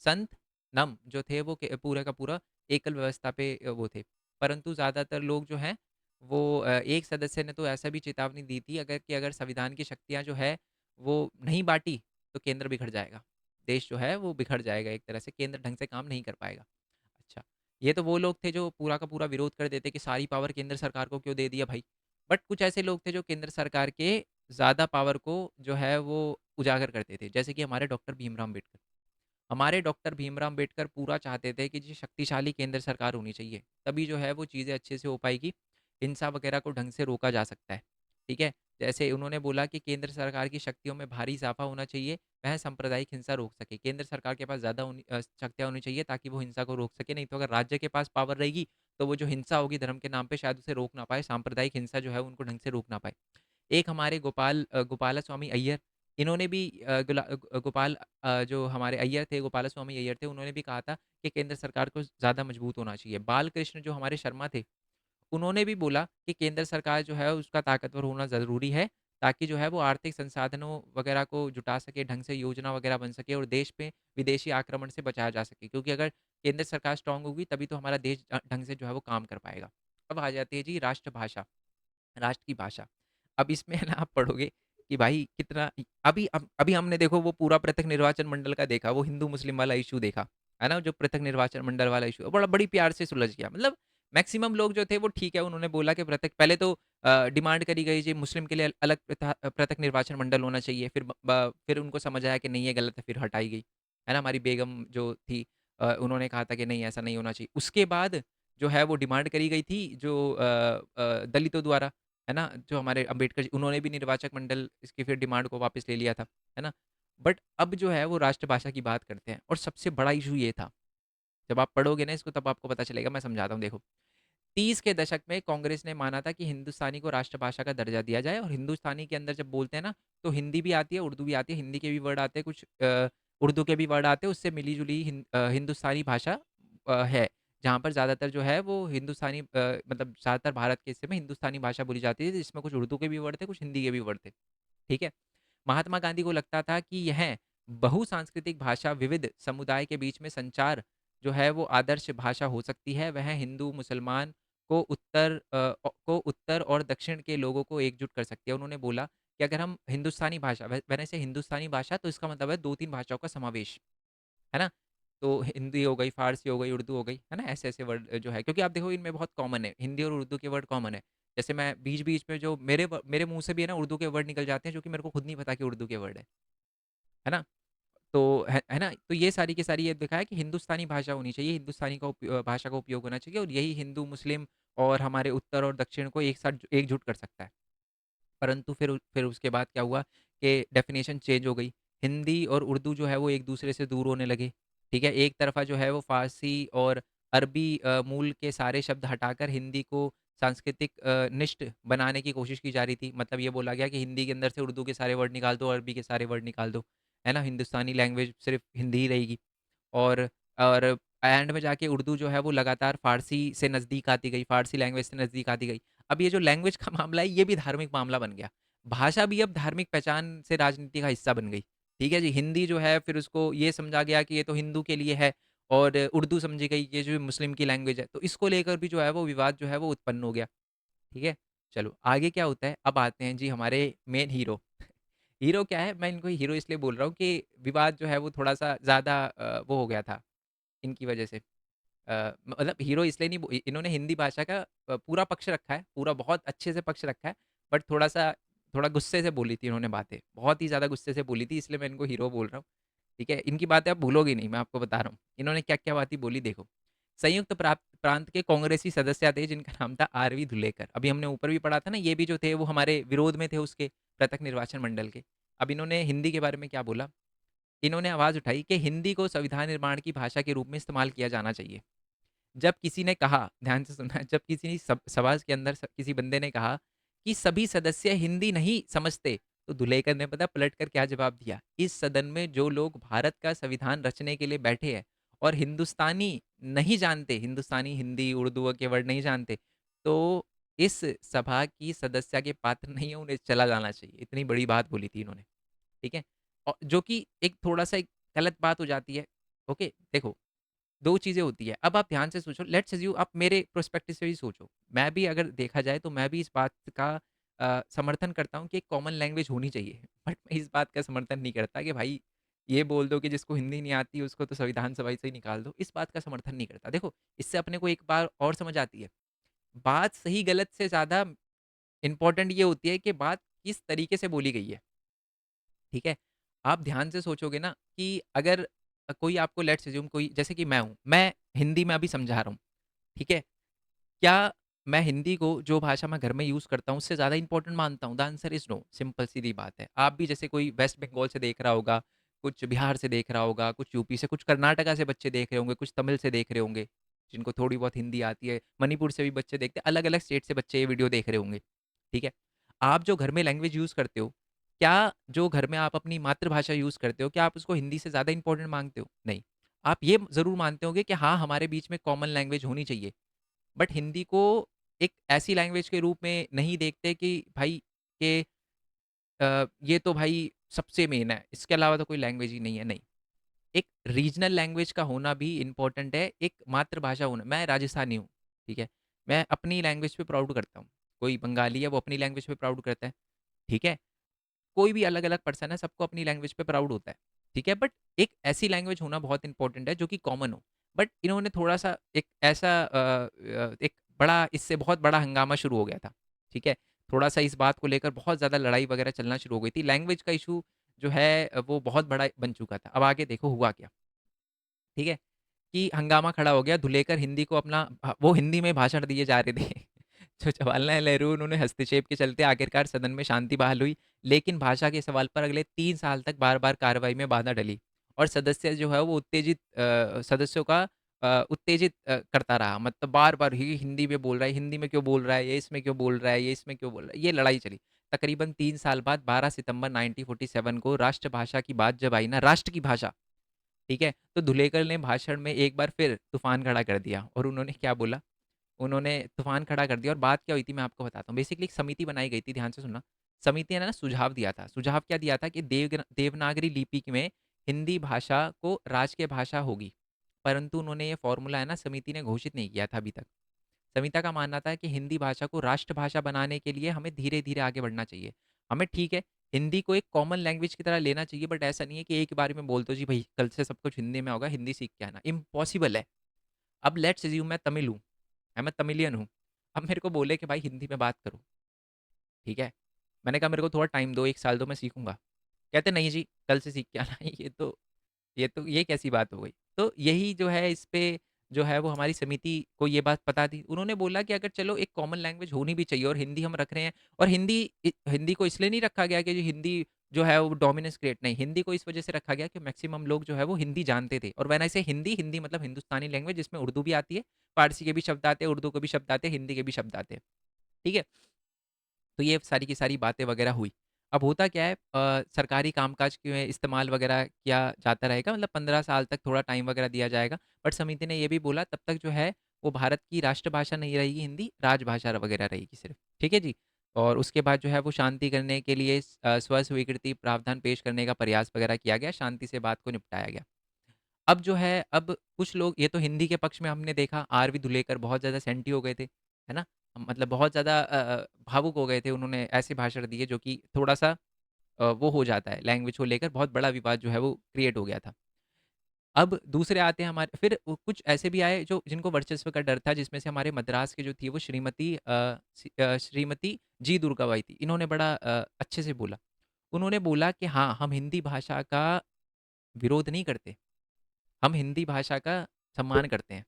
[SPEAKER 1] संत नम जो थे वो पूरा का पूरा एकल व्यवस्था पे वो थे। परंतु ज़्यादातर लोग जो हैं वो एक सदस्य ने तो ऐसा भी चेतावनी दी थी अगर कि अगर संविधान की शक्तियाँ जो है वो नहीं बाँटी तो केंद्र बिखर जाएगा। देश जो है वो बिखर जाएगा एक तरह से, केंद्र ढंग से काम नहीं कर पाएगा। अच्छा, ये तो वो लोग थे जो पूरा का पूरा विरोध कर देते कि सारी पावर केंद्र सरकार को क्यों दे दिया भाई। बट कुछ ऐसे लोग थे जो केंद्र सरकार के ज़्यादा पावर को जो है वो उजागर करते थे, जैसे कि हमारे डॉक्टर भीमराव अम्बेडकर। हमारे डॉक्टर भीमराव अम्बेडकर पूरा चाहते थे कि जी शक्तिशाली केंद्र सरकार होनी चाहिए, तभी जो है वो चीज़ें अच्छे से हो पाएगी, हिंसा वगैरह को ढंग से रोका जा सकता है, ठीक है? जैसे उन्होंने बोला कि केंद्र सरकार की शक्तियों में भारी इजाफा होना चाहिए, वह सांप्रदायिक हिंसा रोक सके। केंद्र सरकार के पास ज़्यादा शक्तियाँ होनी चाहिए ताकि वो हिंसा को रोक सके, नहीं तो अगर राज्य के पास पावर रहेगी, तो वो जो हिंसा होगी धर्म के नाम पे शायद उसे रोक ना पाए, सांप्रदायिक हिंसा जो है उनको ढंग से रोक ना पाए। एक हमारे गोपालस्वामी अय्यर, इन्होंने भी जो हमारे अय्यर थे, गोपालस्वामी अय्यर थे, उन्होंने भी कहा था कि केंद्र सरकार को ज़्यादा मजबूत होना चाहिए। बालकृष्ण जो हमारे शर्मा थे, उन्होंने भी बोला कि केंद्र सरकार जो है उसका ताकतवर होना ज़रूरी है, ताकि जो है वो आर्थिक संसाधनों वगैरह को जुटा सके, ढंग से योजना वगैरह बन सके और देश पे विदेशी आक्रमण से बचाया जा सके। क्योंकि अगर केंद्र सरकार स्ट्रॉन्ग होगी तभी तो हमारा देश ढंग से जो है वो काम कर पाएगा। अब आ जाती है जी राष्ट्रभाषा। राष्ट्र की भाषा। अब इसमें है ना आप पढ़ोगे कि भाई कितना अभी हमने देखो वो पूरा पृथक निर्वाचन मंडल का देखा, वो हिंदू-मुस्लिम वाला इश्यू देखा, है ना? जो पृथक निर्वाचन मंडल वाला इश्यू बड़ी प्यार से सुलझ गया। मतलब मैक्सिमम लोग जो थे वो ठीक है, उन्होंने बोला कि पृथक पहले तो डिमांड करी गई जी मुस्लिम के लिए अलग पृथक निर्वाचन मंडल होना चाहिए। फिर उनको समझ आया कि नहीं ये गलत है, फिर हटाई गई। है ना? हमारी बेगम जो थी उन्होंने कहा था कि नहीं ऐसा नहीं होना चाहिए। उसके बाद जो है वो डिमांड करी गई थी जो दलितों द्वारा, है ना? जो हमारे अम्बेडकर जी उन्होंने भी निर्वाचक मंडल इसकी फिर डिमांड को वापस ले लिया था, है ना? बट अब जो है वो राष्ट्रभाषा की बात करते हैं और सबसे बड़ा इश्यू ये था, जब आप पढ़ोगे ना इसको तब आपको पता चलेगा, मैं समझाता हूँ देखो। 30 के दशक में कांग्रेस ने माना था कि हिंदुस्तानी को राष्ट्रभाषा का दर्जा दिया जाए और हिंदुस्तानी के अंदर जब बोलते हैं ना, तो हिंदी भी आती है, उर्दू भी आती है, हिंदी के भी वर्ड आते हैं कुछ उर्दू के भी वर्ड आते हैं, उससे मिली-जुली हिंदुस्तानी भाषा है। जहाँ पर ज़्यादातर जो है वो हिंदुस्तानी मतलब ज़्यादातर भारत के हिस्से में हिंदुस्तानी भाषा बोली जाती है, जिसमें कुछ उर्दू के भी वर्ड थे, कुछ हिंदी के भी वर्ड थे, ठीक है? महात्मा गांधी को लगता था कि यह बहुसांस्कृतिक भाषा विविध समुदाय के बीच में संचार जो है वो आदर्श भाषा हो सकती है। वह हिंदू मुसलमान को उत्तर और दक्षिण के लोगों को एकजुट कर सकती है। उन्होंने बोला कि अगर हम हिंदुस्तानी भाषा मैंने से हिंदुस्तानी भाषा तो इसका मतलब है दो तीन भाषाओं का समावेश, है ना? तो हिंदी हो गई, फ़ारसी हो गई, उर्दू हो गई, है ना? ऐसे-ऐसे वर्ड जो है क्योंकि आप देखो इनमें बहुत कॉमन है, हिंदी और उर्दू के वर्ड कॉमन है। जैसे मैं बीच-बीच में जो मेरे मुँह से भी है ना उर्दू के वर्ड निकल जाते हैं जो कि मेरे को खुद नहीं पता कि उर्दू के वर्ड है ना? तो है ना? तो ये सारी की सारी ये दिखाया कि हिंदुस्तानी भाषा होनी चाहिए, हिंदुस्तानी का भाषा का उपयोग होना चाहिए और यही हिंदू, मुस्लिम और हमारे उत्तर और दक्षिण को एक साथ एकजुट कर सकता है। परंतु फिर उसके बाद क्या हुआ कि डेफ़िनेशन चेंज हो गई। हिंदी और उर्दू जो है वो एक-दूसरे से दूर होने लगे, ठीक है? एक तरफ़ा जो है वो फ़ारसी और अरबी मूल के सारे शब्द हटाकर हिंदी को सांस्कृतिक निष्ठ बनाने की कोशिश की जा रही थी। मतलब ये बोला गया कि हिंदी के अंदर से उर्दू के सारे वर्ड निकाल दो, अरबी के सारे वर्ड निकाल दो। है ना? हिंदुस्तानी लैंग्वेज सिर्फ़ हिंदी ही रहेगी। और और एंड में जाके उर्दू जो है वो लगातार फ़ारसी से नज़दीक आती गई, फ़ारसी लैंग्वेज से नज़दीक आती गई। अब ये जो लैंग्वेज का मामला है, ये भी धार्मिक मामला बन गया। भाषा भी अब धार्मिक पहचान से राजनीति का हिस्सा बन गई। ठीक है जी? हिंदी जो है फिर उसको ये समझा गया कि ये तो हिंदू के लिए है और उर्दू समझी गई ये जो मुस्लिम की लैंग्वेज है। तो इसको लेकर भी जो है वो विवाद जो है वो उत्पन्न हो गया। ठीक है? चलो आगे क्या होता है, अब आते हैं जी हमारे मेन हीरो। हीरो क्या है, मैं इनको हीरो इसलिए बोल रहा हूँ कि विवाद जो है वो थोड़ा-सा ज़्यादा वो हो गया था इनकी वजह से। मतलब हीरो इसलिए नहीं इन्होंने हिंदी भाषा का पूरा पक्ष रखा है, पूरा बहुत अच्छे से पक्ष रखा है, बट थोड़ा गुस्से से बोली थी इन्होंने बातें, बहुत ही ज़्यादा गुस्से से बोली थी, इसलिए मैं इनको हीरो बोल रहा हूँ। ठीक है? इनकी बातें आप भूलोगे नहीं, मैं आपको बता रहा हूँ। इन्होंने क्या-क्या बातें बोली देखो। संयुक्त प्रांत के कांग्रेसी सदस्य थे जिनका नाम था आरवी धुलेकर। अभी हमने ऊपर भी पढ़ा था ना, ये भी जो थे वो हमारे विरोध में थे उसके पृथक निर्वाचन मंडल के। अब इन्होंने हिंदी के बारे में क्या बोला? इन्होंने आवाज़ उठाई कि हिंदी को संविधान निर्माण की भाषा के रूप में इस्तेमाल किया जाना चाहिए। जब किसी ने कहा, ध्यान से सुनना, जब किसी ने सभा के अंदर किसी बंदे ने कहा कि सभी सदस्य हिंदी नहीं समझते, तो धुलेकर ने पता पलट कर क्या जवाब दिया? इस सदन में जो लोग भारत का संविधान रचने के लिए बैठे हैं और हिंदुस्तानी नहीं जानते, हिंदुस्तानी हिंदी उर्दू के वर्ड नहीं जानते, तो इस सभा की सदस्य के पात्र नहीं है, उन्हें चला जाना चाहिए। इतनी बड़ी बात बोली थी इन्होंने। ठीक है? और जो कि एक थोड़ा-सा एक गलत बात हो जाती है। ओके? देखो, 2 चीज़ें होती हैं। अब आप ध्यान से सोचो, लेट्स अज़्यूम आप मेरे पर्सपेक्टिव से ही सोचो। मैं भी अगर देखा जाए तो मैं भी इस बात का समर्थन करता हूँ कि एक कॉमन लैंग्वेज होनी चाहिए। बट मैं इस बात का समर्थन नहीं करता कि भाई ये बोल दो कि जिसको हिंदी नहीं आती उसको तो संविधान सभा से ही निकाल दो। इस बात का समर्थन नहीं करता। देखो, इससे अपने को एक बार और समझ आती है। बात सही गलत से ज़्यादा इम्पोर्टेंट ये होती है कि बात किस तरीके से बोली गई है। ठीक है? आप ध्यान से सोचोगे ना कि अगर कोई आपको लेट्स अज़्यूम कोई जैसे कि मैं हूँ, मैं हिंदी में अभी समझा रहा हूँ, ठीक है? क्या मैं हिंदी को जो भाषा मैं घर में यूज़ करता हूँ, उससे ज़्यादा इम्पोर्टेंट मानता हूँ? The answer is no, simple सीधी बात है। आप भी जैसे कोई वेस्ट बंगाल से देख रहा होगा, कुछ बिहार से देख रहा होगा, कुछ यूपी से, कुछ कर्नाटका से बच्चे देख रहे होंगे, कुछ तमिल से देख रहे होंगे, जिनको थोड़ी बहुत हिंदी आती है, मणिपुर से भी बच्चे देखते हैं, अलग-अलग स्टेट से बच्चे ये वीडियो देख रहे होंगे, ठीक है? आप जो घर में लैंग्वेज यूज़ करते हो, क्या जो घर में आप अपनी मातृभाषा यूज़ करते हो, क्या आप उसको हिंदी से ज़्यादा इम्पोर्टेंट मानते हो? नहीं। आप ये ज़रूर मानते होंगे कि हाँ, हमारे बीच में कॉमन लैंग्वेज होनी चाहिए। बट हिंदी को एक ऐसी लैंग्वेज के रूप में नहीं देखते कि भाई कि ये तो भाई सबसे मेन है, इसके अलावा तो कोई लैंग्वेज ही नहीं है, नहीं। एक रीजनल लैंग्वेज का होना भी इम्पोर्टेंट है, एक मातृभाषा होना। मैं राजस्थानी हूँ, ठीक है? मैं अपनी लैंग्वेज पे प्राउड करता हूँ। कोई बंगाली है, वो अपनी लैंग्वेज पे प्राउड करता है, ठीक है? कोई भी अलग-अलग पर्सन है, सबको अपनी लैंग्वेज पे प्राउड होता है, ठीक है? बट एक ऐसी लैंग्वेज होना बहुत इंपॉर्टेंट है जो कि कॉमन हो। बट इन्होंने थोड़ा-सा एक ऐसा एक बड़ा इससे बहुत बड़ा हंगामा शुरू हो गया था, ठीक है? थोड़ा-सा इस बात को लेकर बहुत ज़्यादा लड़ाई वगैरह चलना शुरू हो गई थी। लैंग्वेज का इश्यू जो है वो बहुत बड़ा बन चुका था। अब आगे देखो हुआ क्या, ठीक है? कि हंगामा खड़ा हो गया, धुलेकर हिंदी को अपना वो हिंदी में भाषण दिए जा रहे थे। जो जवाहरलाल नेहरू उन्होंने हस्तक्षेप के चलते आखिरकार सदन में शांति बहाल हुई, लेकिन भाषा के सवाल पर अगले 3 साल तक बार-बार कार्रवाई में बाधा डली और सदस्य जो है वो सदस्यों का उत्तेजित करता रहा। मतलब बार-बार ही हिंदी में बोल रहा है, हिंदी में क्यों बोल रहा है, ये इसमें क्यों बोल रहा है, ये इसमें क्यों बोल रहा है, ये लड़ाई चली। तकरीबन 3 साल बाद 12 सितंबर 1947 को राष्ट्रभाषा की बात जब आई ना, राष्ट्र की भाषा, ठीक है? तो धुलेकर ने भाषण में एक बार फिर तूफ़ान खड़ा कर दिया और उन्होंने क्या बोला, उन्होंने तूफ़ान खड़ा कर दिया और बात क्या हुई थी मैं आपको बताता हूँ। बेसिकली एक समिति बनाई गई थी, ध्यान से सुनना। समिति ने ना सुझाव दिया था। सुझाव क्या दिया था कि देवनागरी लिपि में हिंदी भाषा को राजकीय भाषा होगी। परंतु उन्होंने ये फ़ॉर्मूला है ना समिति ने घोषित नहीं किया था अभी तक। समिति का मानना था कि हिंदी भाषा को राष्ट्रभाषा बनाने के लिए हमें धीरे-धीरे आगे बढ़ना चाहिए। हमें ठीक है, हिंदी को एक कॉमन लैंग्वेज की तरह लेना चाहिए बट ऐसा नहीं है कि एक बार में बोल दो जी भई कल से सब कुछ हिंदी में होगा, हिंदी सीख के आना। इम्पॉसिबल है। अब लेट्स अज़्यूम मैं तमिल हूँ, मैं तमिलियन हूँ। अब मेरे को बोले कि भाई हिंदी में बात करो, ठीक है? मैंने कहा मेरे को थोड़ा टाइम दो, 1 साल दो मैं सीखूँगा। कहते नहीं जी, कल से सीख के आना। ये कैसी बात हो गई? तो यही जो है इस पे जो है वो हमारी समिति को ये बात पता थी। उन्होंने बोला कि अगर चलो एक कॉमन लैंग्वेज होनी भी चाहिए और हिंदी हम रख रहे हैं और हिंदी को इसलिए नहीं रखा गया कि जो हिंदी जो है वो डोमिनेंस क्रिएट नहीं, हिंदी को इस वजह से रखा गया कि मैक्सिमम लोग जो है वो हिंदी जानते थे और व्हेन आई से हिंदी, हिंदी मतलब हिंदुस्तानी लैंग्वेज जिसमें उर्दू भी आती है, फारसी के भी शब्द आते हैं, उर्दू के भी शब्द आते हैं, हिंदी के भी शब्द आते हैं। ठीक है? तो ये सारी की सारी बातें वगैरह हुई। अब होता क्या है, सरकारी कामकाज के में इस्तेमाल वगैरह किया जाता रहेगा, मतलब 15 साल तक थोड़ा टाइम वगैरह दिया जाएगा। बट समिति ने ये भी बोला तब तक जो है वो भारत की राष्ट्रभाषा नहीं रहेगी हिंदी, राजभाषा वगैरह रहेगी सिर्फ। ठीक है जी? और उसके बाद जो है वो शांति करने के लिए स्व-स्वीकृति प्रावधान पेश करने का प्रयास वगैरह किया गया, शांति से बात को निपटाया गया। अब जो है, अब कुछ लोग ये तो हिंदी के पक्ष में हमने देखा, आर.वी. धुलेकर बहुत ज़्यादा सेंटी हो गए थे, है ना? मतलब बहुत ज़्यादा भावुक हो गए थे, उन्होंने ऐसे भाषण दिए जो कि थोड़ा-सा वो हो जाता है, लैंग्वेज को लेकर बहुत बड़ा विवाद जो है वो क्रिएट हो गया था। अब दूसरे आते हैं हमारे, फिर कुछ ऐसे भी आए जो जिनको वर्चस्व का डर था, जिसमें से हमारे मद्रास की जो थी वो श्रीमती जी दुर्गाबाई थी। इन्होंने बड़ा अच्छे से बोला। उन्होंने बोला कि हाँ, हम हिंदी भाषा का विरोध नहीं करते, हम हिंदी भाषा का सम्मान करते हैं।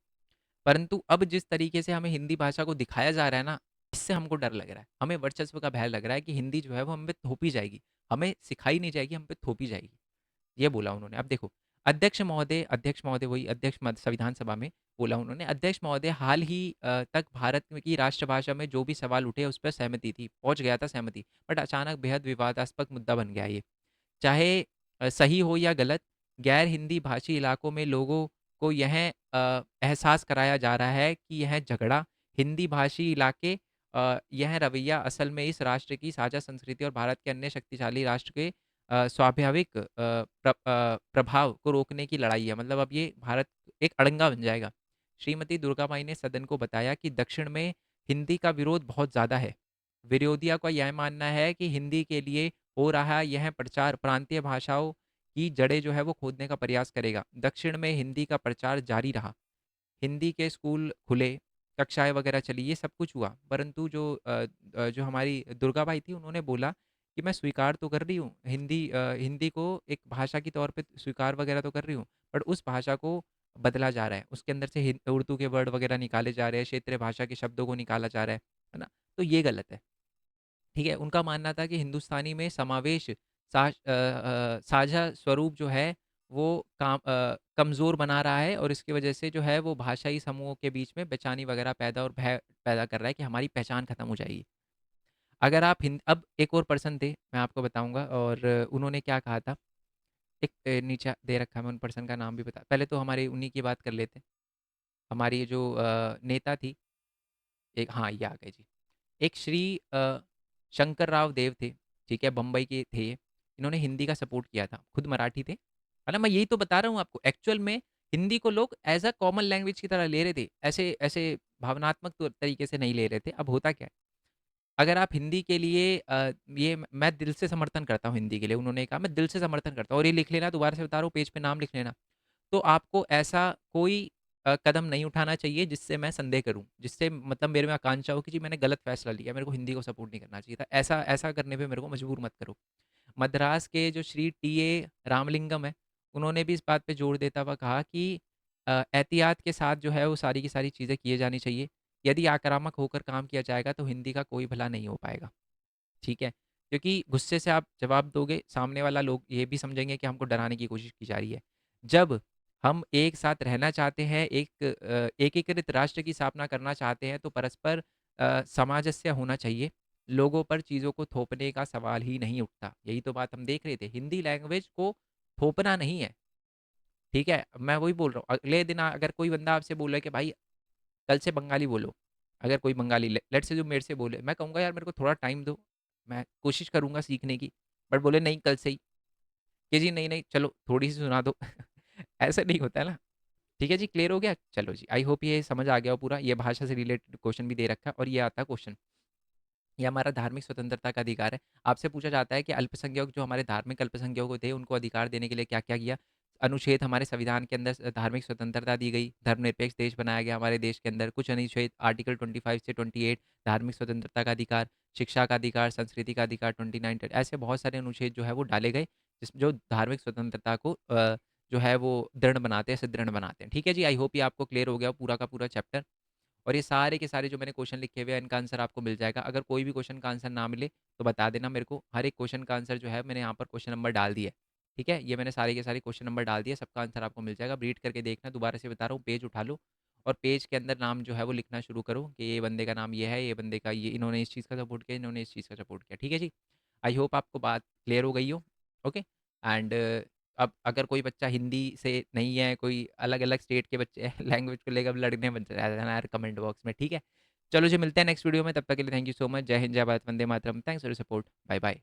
[SPEAKER 1] परंतु अब जिस तरीके से हमें हिंदी भाषा को दिखाया जा रहा है ना, इससे हमको डर लग रहा है। हमें वर्चस्व का भय लग रहा है कि हिंदी जो है वो हम पे थोपी जाएगी। हमें सिखाई नहीं जाएगी, हम पे थोपी जाएगी। ये बोला उन्होंने। अब देखो, अध्यक्ष महोदय वही अध्यक्ष संविधान सभा में बोला उन्होंने, अध्यक्ष महोदय हाल ही तक भारत में की राष्ट्रभाषा में जो भी सवाल उठे उस पर सहमति थी, पहुंच गया था सहमति। बट अचानक बेहद विवादास्पद मुद्दा बन गया ये। चाहे सही हो या गलत, गैर हिंदी भाषी इलाकों में लोगों को यह एहसास कराया जा रहा है कि यह झगड़ा हिंदी भाषी इलाके, यह रवैया असल में इस राष्ट्र की साझा संस्कृति और भारत के अन्य शक्तिशाली राष्ट्र के स्वाभाविक प्रभाव को रोकने की लड़ाई है। मतलब अब ये भारत एक अड़ंगा बन जाएगा। श्रीमती दुर्गाबाई ने सदन को बताया कि दक्षिण में हिंदी का विरोध बहुत ज़्यादा है। विरोधियों का यह मानना है कि हिंदी के लिए हो रहा यह प्रचार प्रांतीय भाषाओं की जड़ें जो है वो खोदने का प्रयास करेगा। दक्षिण में हिंदी का प्रचार जारी रहा, हिंदी के स्कूल खुले, कक्षाएँ वगैरह चली, ये सब कुछ हुआ। परंतु जो हमारी दुर्गाबाई थी, उन्होंने बोला कि मैं स्वीकार तो कर रही हूँ, हिंदी को एक भाषा के तौर पे स्वीकार वगैरह तो कर रही हूँ, बट उस भाषा को बदला जा रहा है। उसके अंदर से उर्दू के वर्ड वगैरह निकाले जा रहे हैं, क्षेत्रीय भाषा के शब्दों को निकाला जा रहा है ना? तो ये गलत है। ठीक है? उनका मानना था कि हिंदुस्तानी में समावेश साझा स्वरूप जो है वो कमज़ोर बना रहा है और इसकी वजह से जो है वो भाषाई समूहों के बीच में बेचैनी वगैरह पैदा और भय पैदा कर रहा है कि हमारी पहचान खत्म हो जाएगी। अगर आप हिंद अब एक और पर्सन थे, मैं आपको बताऊँगा और उन्होंने क्या कहा था। एक नीचे दे रखा है, मैं उन पर्सन का नाम भी बता, पहले तो हमारे उन्हीं की बात कर लेते हैं। हमारी जो नेता थी, एक, हाँ, ये आ गए जी। एक श्री शंकर राव देव थे, ठीक है, बम्बई के थे ये। इन्होंने हिंदी का सपोर्ट किया था, खुद मराठी थे। है ना? मैं यही तो बता रहा हूँ आपको, एक्चुअल में हिंदी को लोग एज़ अ कॉमन लैंग्वेज की तरह ले रहे थे। ऐसे ऐसे भावनात्मक तरीके से नहीं ले रहे थे। अब होता क्या है, अगर आप हिंदी के लिए ये मैं दिल से समर्थन करता हूँ हिंदी के लिए, उन्होंने कहा मैं दिल से समर्थन करता हूँ और ये लिख लेना, दोबारा से बता रहा हूँ, पेज पे नाम लिख लेना। तो आपको ऐसा कोई कदम नहीं उठाना चाहिए जिससे मैं संदेह करूँ, जिससे मतलब मेरे में आकांक्षा हो कि जी मैंने गलत फैसला लिया, मेरे को हिंदी को सपोर्ट नहीं करना चाहिए था। ऐसा ऐसा करने पे मेरे को मजबूर मत करो। मद्रास के जो श्री टी.ए. रामलिंगम हैं, उन्होंने भी इस बात पे जोर देता हुआ कहा कि एहतियात के साथ जो है वो सारी की सारी चीज़ें किए जानी चाहिए। यदि आक्रामक होकर काम किया जाएगा तो हिंदी का कोई भला नहीं हो पाएगा। ठीक है? क्योंकि गुस्से से आप जवाब दोगे, सामने वाला लोग ये भी समझेंगे कि हमको डराने की कोशिश की जा रही है। जब हम एक साथ रहना चाहते हैं, एकीकृत राष्ट्र की स्थापना करना चाहते हैं, तो परस्पर सामंजस्य होना चाहिए। लोगों पर चीज़ों को थोपने का सवाल ही नहीं उठता। यही तो बात हम देख रहे थे। हिंदी लैंग्वेज को थोपना नहीं है, ठीक है? मैं वही बोल रहा हूँ। अगले दिन अगर कोई बंदा आपसे बोले कि भाई कल से बंगाली बोलो, अगर कोई बंगाली लेट्स से जो मेरे से बोले, मैं कहूँगा यार मेरे को थोड़ा टाइम दो, मैं कोशिश करूँगा सीखने की। बट बोले नहीं कल से ही, कि जी नहीं, नहीं चलो थोड़ी-सी सुना दो। ऐसा नहीं होता है ना। ठीक है जी, क्लियर हो गया? चलो जी, आई होप ये समझ आ गया हो पूरा। ये भाषा से रिलेटेड क्वेश्चन भी दे रखा है और ये आता है क्वेश्चन, ये हमारा धार्मिक स्वतंत्रता का अधिकार है। आपसे पूछा जाता है कि अल्पसंख्यक जो हमारे धार्मिक अल्पसंख्यकों थे, उनको अधिकार देने के लिए क्या-क्या किया? अनुच्छेद हमारे संविधान के अंदर धार्मिक स्वतंत्रता दी गई, धर्मनिरपेक्ष देश बनाया गया हमारे देश के अंदर। कुछ अनुच्छेद आर्टिकल 25 से 28 धार्मिक स्वतंत्रता का अधिकार, शिक्षा का अधिकार, संस्कृति का अधिकार 29 ऐसे बहुत सारे अनुच्छेद जो है वो डाले गए, जिस जो धार्मिक स्वतंत्रता को जो है वो दृढ़ बनाते हैं, सुदृढ़ बनाते हैं। ठीक है जी, आई होप ये आपको क्लियर हो गया पूरा का पूरा चैप्टर। और ये सारे के सारे जो मैंने क्वेश्चन लिखे हुए हैं इनका आंसर आपको मिल जाएगा। अगर कोई भी क्वेश्चन का आंसर ना मिले तो बता देना मेरे को। हर एक क्वेश्चन का आंसर जो है मैंने यहाँ पर क्वेश्चन नंबर डाल दिया है। ठीक है? ये मैंने सारे के सारे क्वेश्चन नंबर डाल दिए, सबका आंसर आपको मिल जाएगा। रीड करके देखना, दोबारा से बता रहा हूँ, पेज उठा लो और पेज के अंदर नाम जो है वो लिखना शुरू करो कि ये बंदे का नाम ये है, ये बंदे का ये, इन्होंने इस चीज़ का सपोर्ट किया, इन्होंने इस चीज़ का सपोर्ट किया। ठीक है जी? आई होप आपको बात क्लियर हो गई हो। ओके। एंड अब अगर कोई बच्चा हिंदी से नहीं है, कोई अलग अलग स्टेट के बच्चे हैं लैंग्वेज को लेकर लड़ने मत जाना यार कमेंट बॉक्स में, ठीक है। चलो जी, मिलते हैं नेक्स्ट वीडियो में, तब तक के लिए थैंक यू सो मच। जय हिंद, जय भारत, वंदे मातरम। Thanks for support. Bye bye.